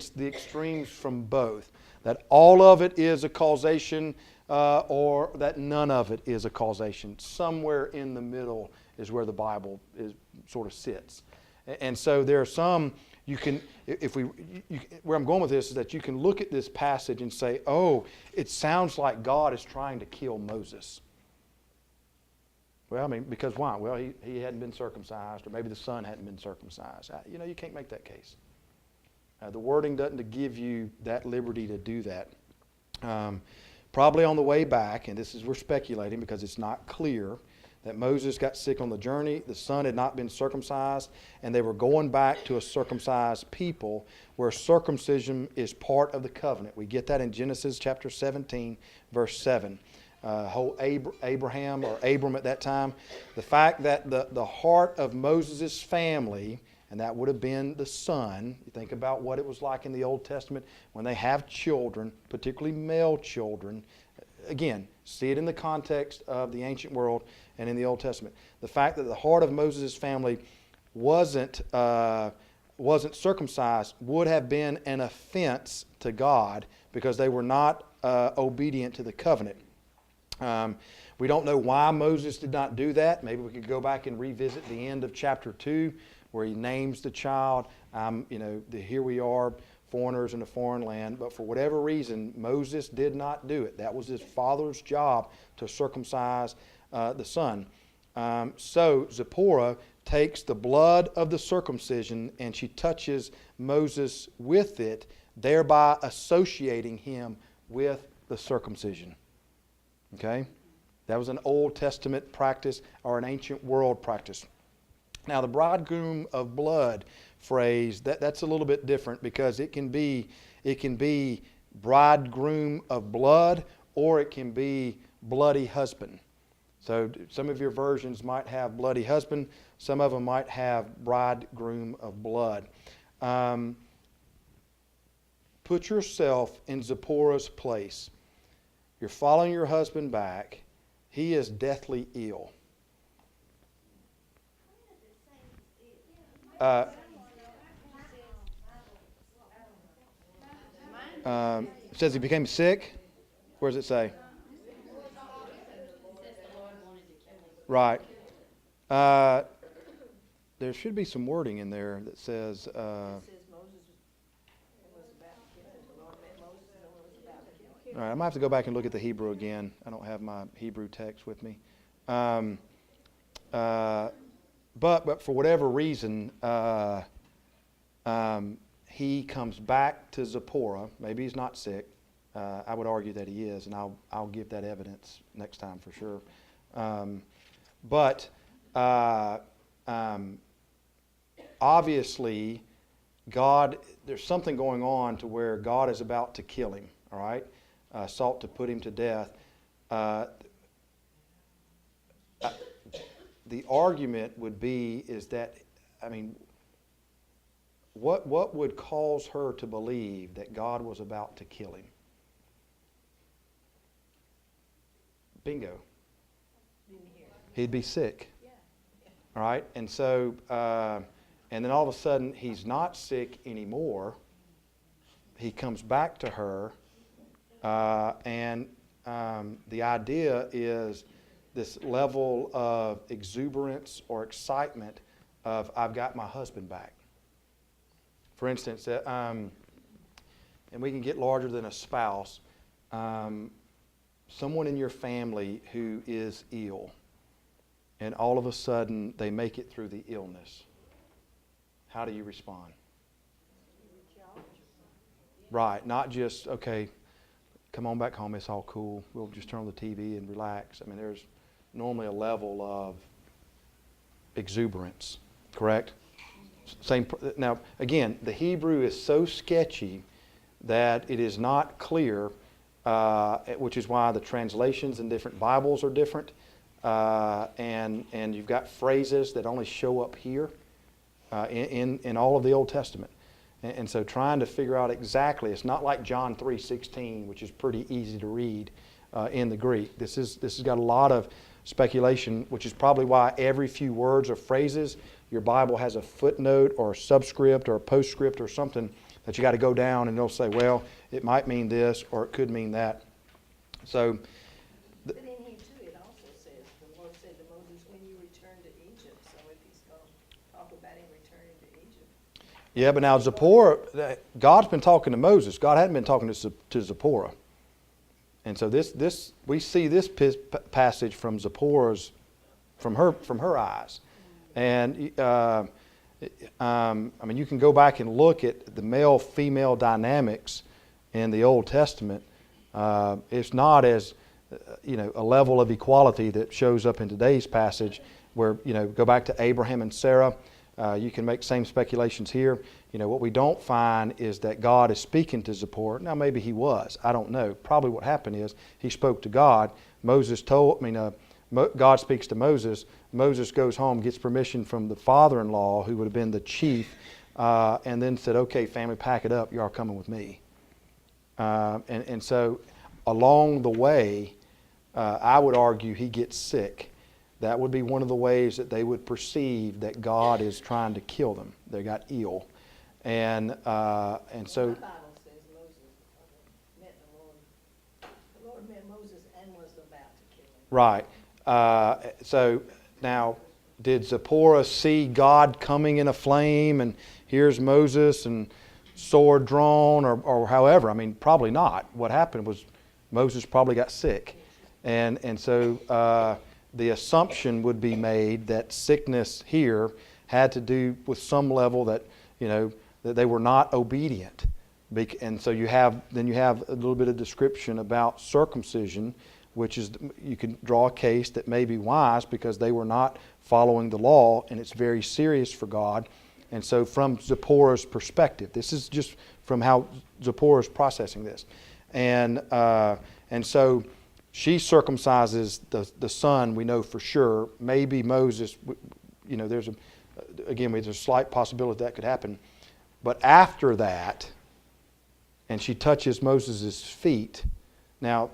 the extremes from both. That all of it is a causation or that none of it is a causation. Somewhere in the middle is where the Bible sort of sits. And so there are some, where I'm going with this is that you can look at this passage and say, oh, it sounds like God is trying to kill Moses. Well, because why? Well, he hadn't been circumcised, or maybe the son hadn't been circumcised. You can't make that case. The wording doesn't give you that liberty to do that. Probably on the way back, and we're speculating because it's not clear, that Moses got sick on the journey, the son had not been circumcised, and they were going back to a circumcised people where circumcision is part of the covenant. We get that in Genesis chapter 17, verse 7. Whole Abraham or Abram at that time, the fact that the heart of Moses' family, and that would have been the son. You think about what it was like in the Old Testament when they have children, particularly male children. Again, see it in the context of the ancient world and in the Old Testament. The fact that the heart of Moses' family wasn't circumcised would have been an offense to God because they were not obedient to the covenant. We don't know why Moses did not do that. Maybe we could go back and revisit the end of chapter 2 where he names the child. Here we are, foreigners in a foreign land. But for whatever reason, Moses did not do it. That was his father's job to circumcise the son. So Zipporah takes the blood of the circumcision and she touches Moses with it, thereby associating him with the circumcision. Okay? That was an Old Testament practice or an ancient world practice. Now the bridegroom of blood phrase, that's a little bit different because it can be bridegroom of blood or it can be bloody husband. So some of your versions might have bloody husband, some of them might have bridegroom of blood. Put yourself in Zipporah's place. You're following your husband back. He is deathly ill. It says he became sick. Where does it say? Right. There should be some wording in there that says... All right, I might have to go back and look at the Hebrew again. I don't have my Hebrew text with me. But for whatever reason, he comes back to Zipporah. Maybe he's not sick. I would argue that he is, and I'll give that evidence next time for sure. But obviously, there's something going on to where God is about to kill him, all right? Sought to put him to death. The argument would be is that, what would cause her to believe that God was about to kill him? Bingo. He'd be sick. All right? And so, and then all of a sudden, he's not sick anymore. he comes back to her, and the idea is this level of exuberance or excitement of, I've got my husband back. For instance, and we can get larger than a spouse, someone in your family who is ill, and all of a sudden they make it through the illness. How do you respond? Right, not just, okay, come on back home, it's all cool, we'll just turn on the TV and relax. I mean, there's normally a level of exuberance, correct? Now, again, the Hebrew is so sketchy that it is not clear, which is why the translations in different Bibles are different, and you've got phrases that only show up here in all of the Old Testament. And so trying to figure out exactly, it's not like John 3:16, which is pretty easy to read in the Greek. This has got a lot of speculation, which is probably why every few words or phrases, your Bible has a footnote or a subscript or a postscript or something that you got to go down, and they'll say, well, it might mean this or it could mean that. So, But in here too, it also says, the Lord said to Moses, when you return to Egypt, so if he's going to talk about him returning to Egypt. yeah, but now Zipporah, God's been talking to Moses. God hadn't been talking to Zipporah. And so this we see this passage from Zipporah's, from her eyes. And I mean, you can go back and look at the male-female dynamics in the Old Testament. It's not as a level of equality that shows up in today's passage, where go back to Abraham and Sarah. You can make same speculations here. What we don't find is that God is speaking to Zipporah. Now, maybe he was. I don't know. Probably what happened is he spoke to God. God speaks to Moses. Moses goes home, gets permission from the father-in-law, who would have been the chief, and then said, okay, family, pack it up. You are coming with me. And so along the way, I would argue he gets sick. That would be one of the ways that they would perceive that God is trying to kill them. They got ill. And so... My Bible says Moses met the Lord. The Lord met Moses and was about to kill him. Right. So now, did Zipporah see God coming in a flame, and here's Moses and sword drawn, or however? I mean, probably not. What happened was Moses probably got sick. And so the assumption would be made that sickness here had to do with some level that, that they were not obedient. And so you have a little bit of description about circumcision, which is, you can draw a case that may be wise because they were not following the law, and it's very serious for God. And so from Zipporah's perspective, this is just from how Zipporah is processing this. And so she circumcises the son, we know for sure. Maybe Moses, there's a slight possibility that could happen. But after that, and she touches Moses' feet. Now,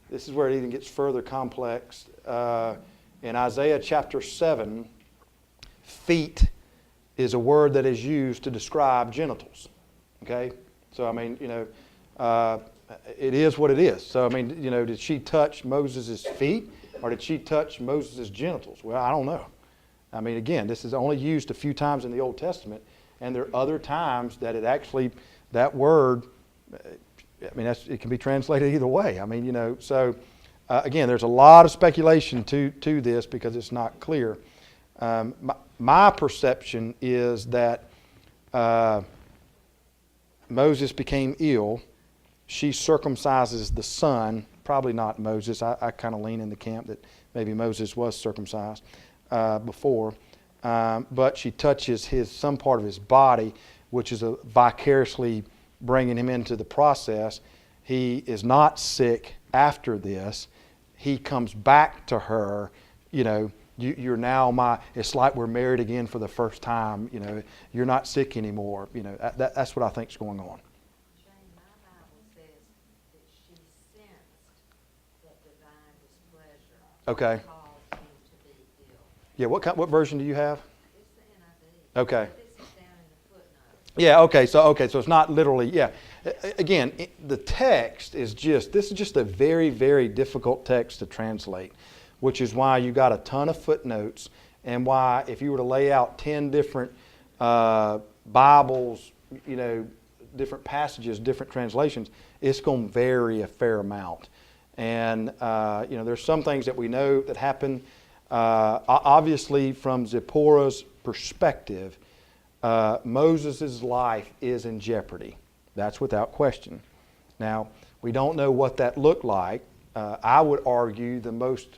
this is where it even gets further complex. In Isaiah chapter 7, feet is a word that is used to describe genitals. Okay? So, I mean, it is what it is. So, I mean, did she touch Moses' feet, or did she touch Moses' genitals? Well, I don't know. I mean, again, this is only used a few times in the Old Testament, and there are other times that that word, I mean, it can be translated either way. I mean, so again, there's a lot of speculation to this because it's not clear. My perception is that Moses became ill. She circumcises the son, probably not Moses. I kind of lean in the camp that maybe Moses was circumcised before. But she touches some part of his body, which is vicariously bringing him into the process. He is not sick after this. He comes back to her, you're now it's like we're married again for the first time, you're not sick anymore. That's what I think is going on. Shane, my Bible says that she sensed that divine displeasure Okay. caused him to be ill. Yeah, what version do you have? It's the NIV. Okay. This is down in the footnote. Yeah, okay, so it's not literally, yeah. Again, the text is this is just a very, very difficult text to translate, which is why you got a ton of footnotes, and why if you were to lay out 10 different Bibles, different passages, different translations, it's going to vary a fair amount. And, there's some things that we know that happen. Obviously, from Zipporah's perspective, Moses' life is in jeopardy. That's without question. Now, we don't know what that looked like. I would argue the most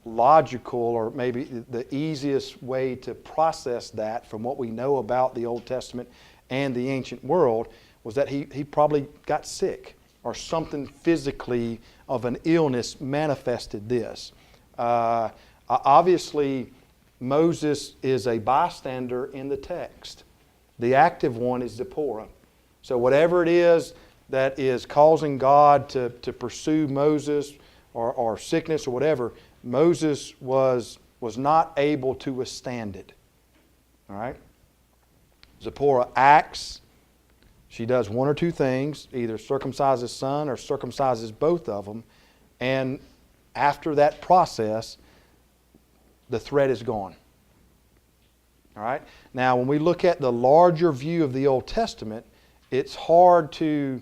logical, or maybe the easiest way to process that from what we know about the Old Testament and the ancient world was that he probably got sick, or something physically of an illness manifested this. Obviously, Moses is a bystander in the text. The active one is Zipporah. So whatever it is that is causing God to pursue Moses, or sickness or whatever, Moses was not able to withstand it. All right? Zipporah acts. She does one or two things, either circumcise his son or circumcises both of them. And after that process, the threat is gone. All right? Now, when we look at the larger view of the Old Testament, it's hard to,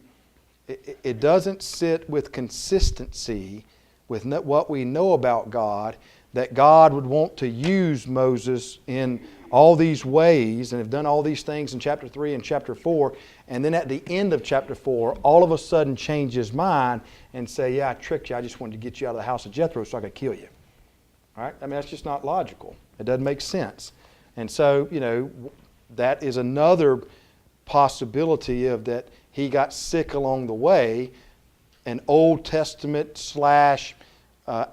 it doesn't sit with consistency with what we know about God, that God would want to use Moses in all these ways and have done all these things in chapter 3 and chapter 4, and then at the end of chapter 4, all of a sudden change his mind and say, yeah, I tricked you, I just wanted to get you out of the house of Jethro so I could kill you. All right? I mean, that's just not logical. It doesn't make sense. And so, that is another possibility of that he got sick along the way. An Old Testament /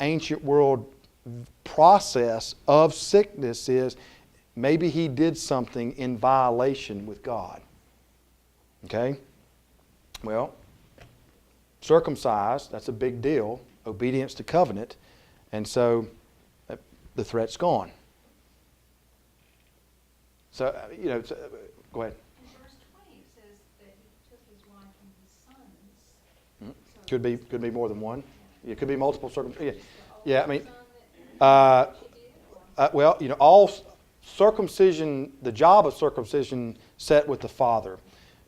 ancient world process of sickness is maybe he did something in violation with God. Okay? Well, circumcised, that's a big deal. Obedience to covenant. And so the threat's gone. So, go ahead. In verse 20 it says that he took his wife and his sons. Mm-hmm. So Could be more than one. It could be multiple circumcisions. Yeah, I mean, all circumcision, the job of circumcision set with the father.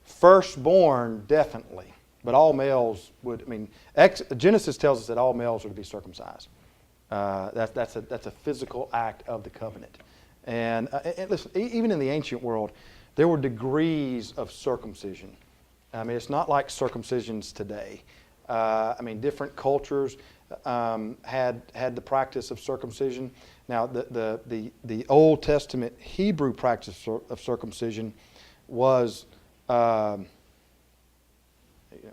Firstborn, definitely. But all males would, Genesis tells us that all males are to be circumcised. That's a physical act of the covenant. And listen, even in the ancient world, there were degrees of circumcision. It's not like circumcisions today. Different cultures had the practice of circumcision. Now, the Old Testament Hebrew practice of circumcision was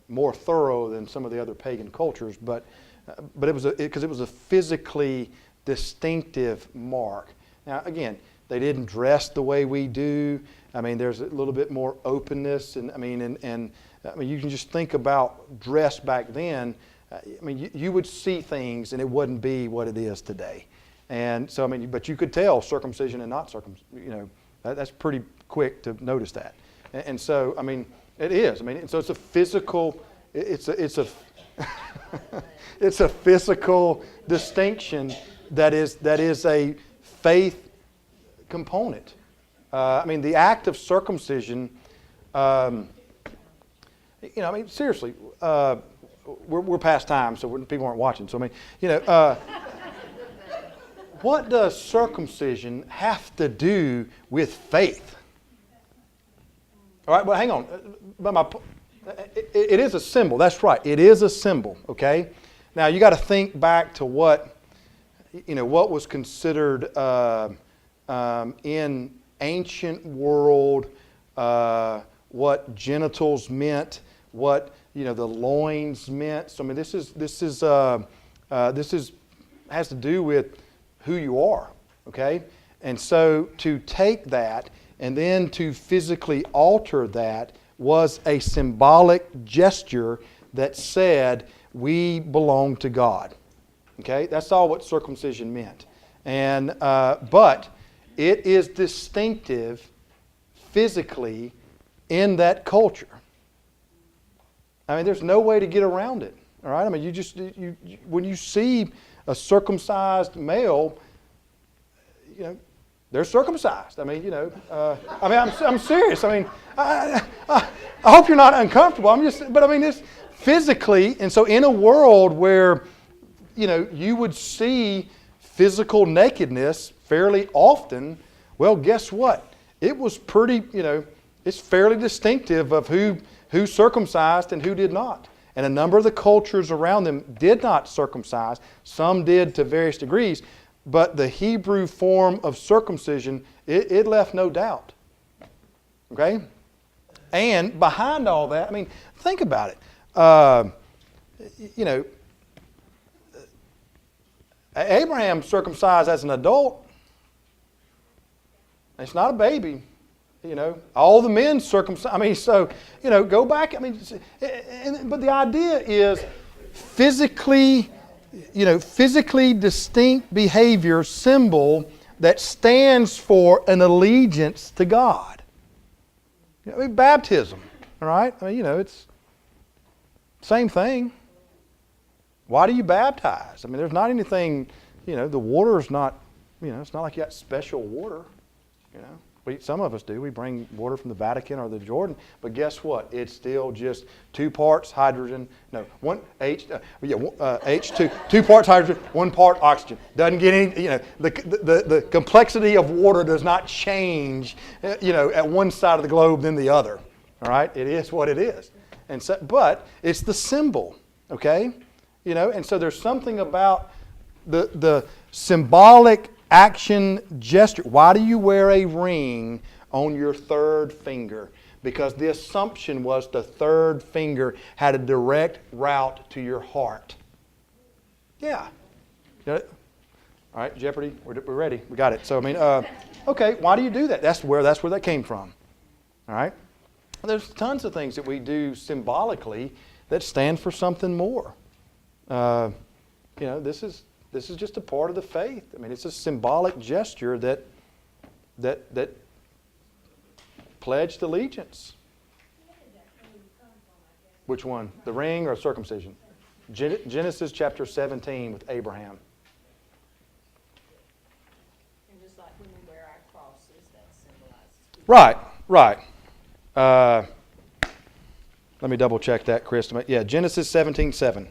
more thorough than some of the other pagan cultures, but it was because it was a physically distinctive mark. Now, again, they didn't dress the way we do. There's a little bit more openness, and you can just think about dress back then. You would see things, and it wouldn't be what it is today. And so, but you could tell circumcision and not circumcision. That's pretty quick to notice that. And so, it is. So it's a physical. It's a it's a physical distinction that is a faith component. The act of circumcision. Seriously, we're past time, so people aren't watching. So what does circumcision have to do with faith? All right, well, hang on. It is a symbol. That's right. It is a symbol. Okay. Now you got to think back to what was considered in ancient world, what genitals meant, what the loins meant. So this has to do with who you are. Okay, and so to take that and then to physically alter that was a symbolic gesture that said we belong to God. Okay, that's all what circumcision meant. And but it is distinctive physically in that culture. I mean, there's no way to get around it. All right. I mean, when you see a circumcised male, they're circumcised. I mean, I'm serious. I mean, I hope you're not uncomfortable. But I mean, this physically, and so in a world where, you would see physical nakedness fairly often, well, guess what? It was pretty, it's fairly distinctive of who circumcised and who did not. And a number of the cultures around them did not circumcise. Some did to various degrees. But the Hebrew form of circumcision, it left no doubt. Okay? And behind all that, I mean, think about it. Abraham circumcised as an adult. It's not a baby. All the men circumcised. I mean, so, go back. I mean, but the idea is physically distinct behavior symbol that stands for an allegiance to God. Baptism, all right? I mean, it's same thing. Why do you baptize? I mean, there's not anything, the water is not, it's not like you got special water, Some of us do. We bring water from the Vatican or the Jordan, but guess what? It's still just 2 parts hydrogen. No, H2. 2 parts hydrogen, 1 part oxygen. Doesn't get any. The complexity of water does not change. At one side of the globe than the other. All right, it is what it is, and so, but it's the symbol. Okay, and so there's something about the symbolic action gesture. Why do you wear a ring on your third finger? Because the assumption was the third finger had a direct route to your heart. Yeah. Got it? All right, Jeopardy, we're ready. We got it. So, I mean, okay, why do you do that? That's where that came from. All right? There's tons of things that we do symbolically that stand for something more. This is just a part of the faith. I mean, it's a symbolic gesture that pledged allegiance. Which one? The ring or circumcision? Genesis chapter 17 with Abraham. And just like when we wear our crosses, that symbolizes. Right. Let me double check that, Chris. Yeah, Genesis 17:7.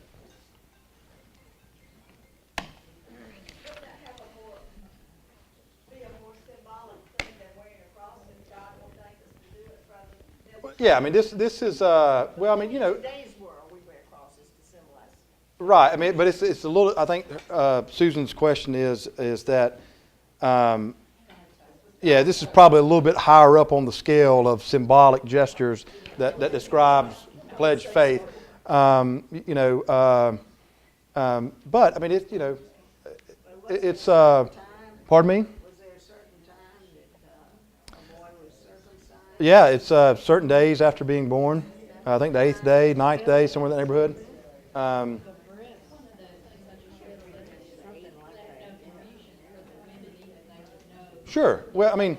Yeah, I mean, this is, well, I mean, In today's world, we wear crosses to symbolize. Right, I mean, but it's a little, I think Susan's question is that, this is probably a little bit higher up on the scale of symbolic gestures that describes pledged faith. But, I mean, it's, pardon me? Yeah, it's certain days after being born. I think the 8th day, 9th day, somewhere in that neighborhood. Sure. Well, I mean,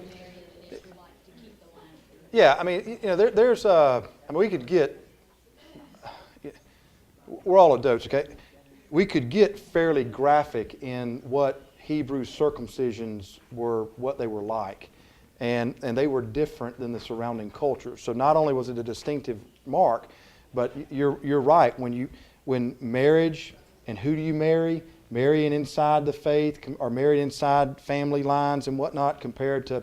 yeah, I mean, there's, I mean, we could get, we're all adults, okay? We could get fairly graphic in what Hebrew circumcisions were, what they were like. And they were different than the surrounding culture. So not only was it a distinctive mark, but you're right. When marriage, and who do you marry? Marrying inside the faith, or married inside family lines and whatnot, compared to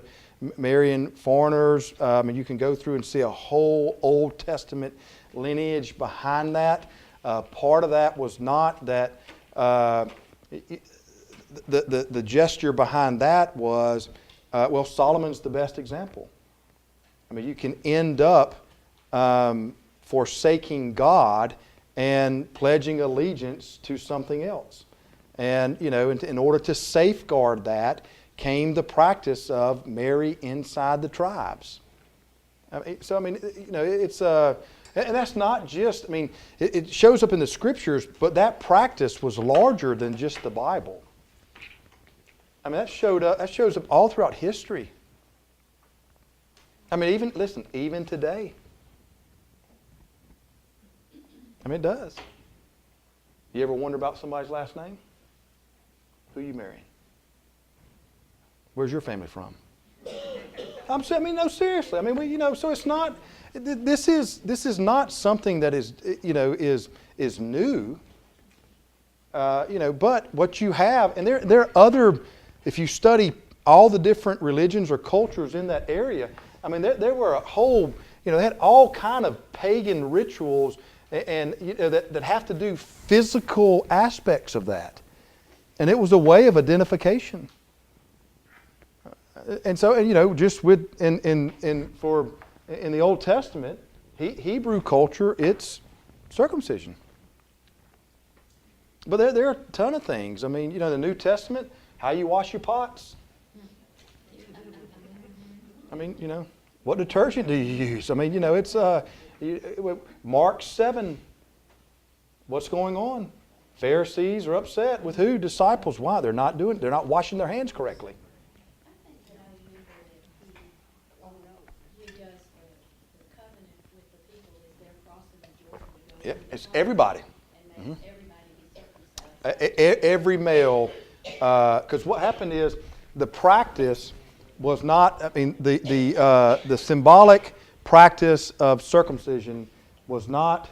marrying foreigners. I mean, you can go through and see a whole Old Testament lineage behind that. Part of that was not that. The gesture behind that was. Solomon's the best example. I mean, you can end up forsaking God and pledging allegiance to something else. And, in order to safeguard that came the practice of marry inside the tribes. It's, and that's not just, I mean, it shows up in the Scriptures, but that practice was larger than just the Bible. I mean, that shows up all throughout history. I mean, even today. I mean, it does. You ever wonder about somebody's last name? Who you marrying? Where's your family from? I'm saying, I mean, no, seriously. I mean, so it's not. This is not something that is, is new. But what you have, and there are other. If you study all the different religions or cultures in that area, I mean, there were a whole. They had all kind of pagan rituals, and that have to do physical aspects of that, and it was a way of identification. And so, just with in the Old Testament, Hebrew culture, it's circumcision. But there are a ton of things. I mean, the New Testament, how you wash your pots. I mean, what detergent do you use? I mean, it's Mark 7. What's going on? Pharisees are upset with who? Disciples. Why? They're not washing their hands correctly. Yeah, it's everybody. Mm-hmm. Every male, because what happened is the practice was not. I mean, the symbolic practice of circumcision was not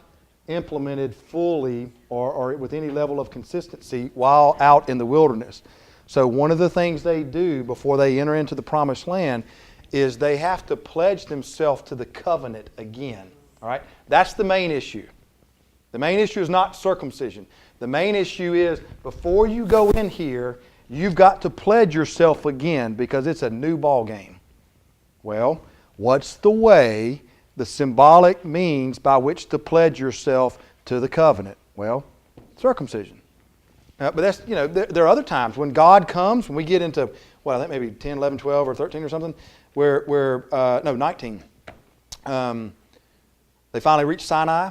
implemented fully or with any level of consistency while out in the wilderness. So one of the things they do before they enter into the promised land is they have to pledge themselves to the covenant again. All right, that's the main issue. The main issue is not circumcision. The main issue is before you go in here, you've got to pledge yourself again because it's a new ball game. Well, what's the way, the symbolic means by which to pledge yourself to the covenant? Well, circumcision. But that's, there are other times when God comes, when we get into, I think maybe 10, 11, 12, or 13 or something, where 19. They finally reach Sinai.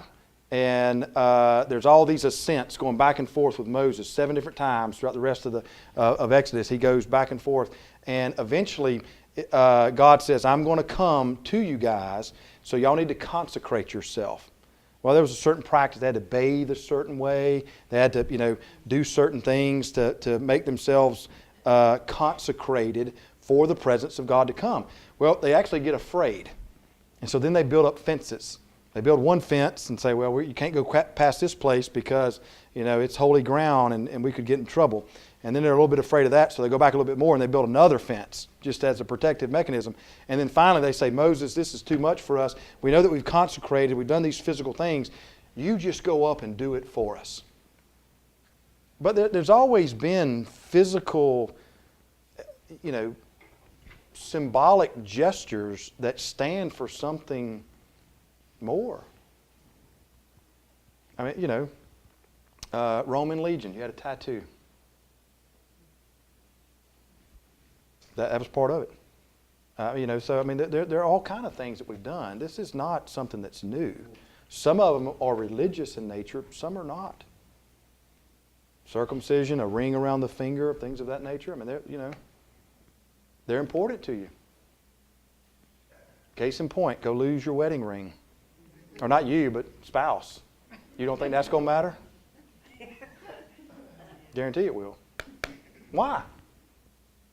And there's all these ascents going back and forth with Moses 7 different times throughout the rest of Exodus. He goes back and forth. And eventually, God says, I'm going to come to you guys, so y'all need to consecrate yourself. Well, there was a certain practice. They had to bathe a certain way. They had to, do certain things to make themselves consecrated for the presence of God to come. Well, they actually get afraid. And so then they build up fences. They build one fence and say, well, you can't go past this place because, it's holy ground and we could get in trouble. And then they're a little bit afraid of that, so they go back a little bit more and they build another fence just as a protective mechanism. And then finally they say, Moses, this is too much for us. We know that we've consecrated, we've done these physical things. You just go up and do it for us. But there's always been physical, symbolic gestures that stand for something more. I mean, Roman legion, you had a tattoo. That was part of it. So I mean, there are all kind of things that we've done. This is not something that's new. Some of them are religious in nature, some are not. Circumcision, a ring around the finger, things of that nature. I mean, they're important to you. Case in point, go lose your wedding ring. Or not you, but spouse. You don't think that's going to matter? Guarantee it will. Why?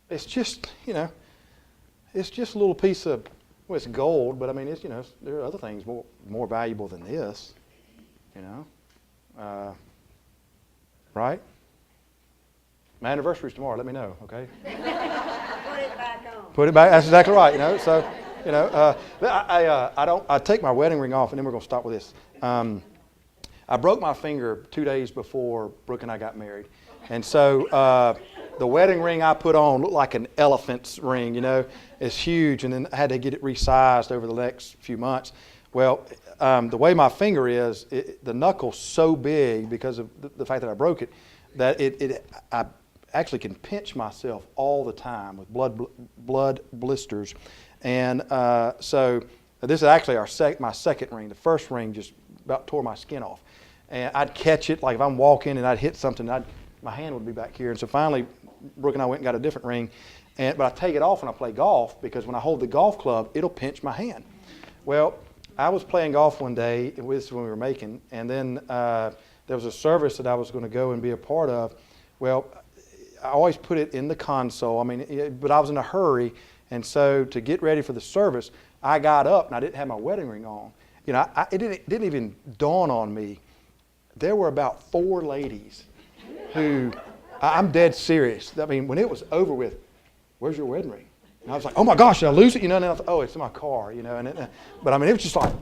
It's just, it's just a little piece of, it's gold, but I mean, it's, there are other things more valuable than this, right? My anniversary's tomorrow. Let me know, okay? Put it back on. Put it back. That's exactly right. So. I take my wedding ring off, and then we're going to stop with this. I broke my finger 2 days before Brooke and I got married. And so the wedding ring I put on looked like an elephant's ring, It's huge, and then I had to get it resized over the next few months. Well, the way my finger is, the knuckle's so big because of the fact that I broke it, that I actually can pinch myself all the time with blood blisters. And so this is actually my second ring. The first ring just about tore my skin off. And I'd catch it, like if I'm walking and I'd hit something, my hand would be back here. And so finally, Brooke and I went and got a different ring. But I take it off when I play golf because when I hold the golf club, it'll pinch my hand. Well, I was playing golf one day, and this is when we were making, and then there was a service that I was going to go and be a part of. Well, I always put it in the console. I mean, but I was in a hurry, and so to get ready for the service, I got up and I didn't have my wedding ring on. You know, it didn't even dawn on me. There were about 4 ladies who, I'm dead serious. I mean, when it was over with, where's your wedding ring? And I was like, oh my gosh, did I lose it? You know, and then I thought, oh, it's in my car, you know. But I mean, it was just like,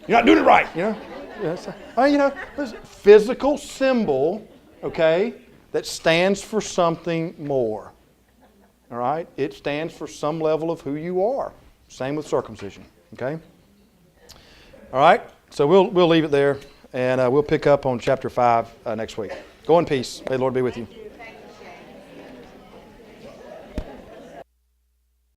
you're not doing it right, you know. There's a physical symbol, okay, that stands for something more. All right? It stands for some level of who you are. Same with circumcision, okay? All right? So we'll leave it there, and we'll pick up on chapter 5 next week. Go in peace. May the Lord be with you.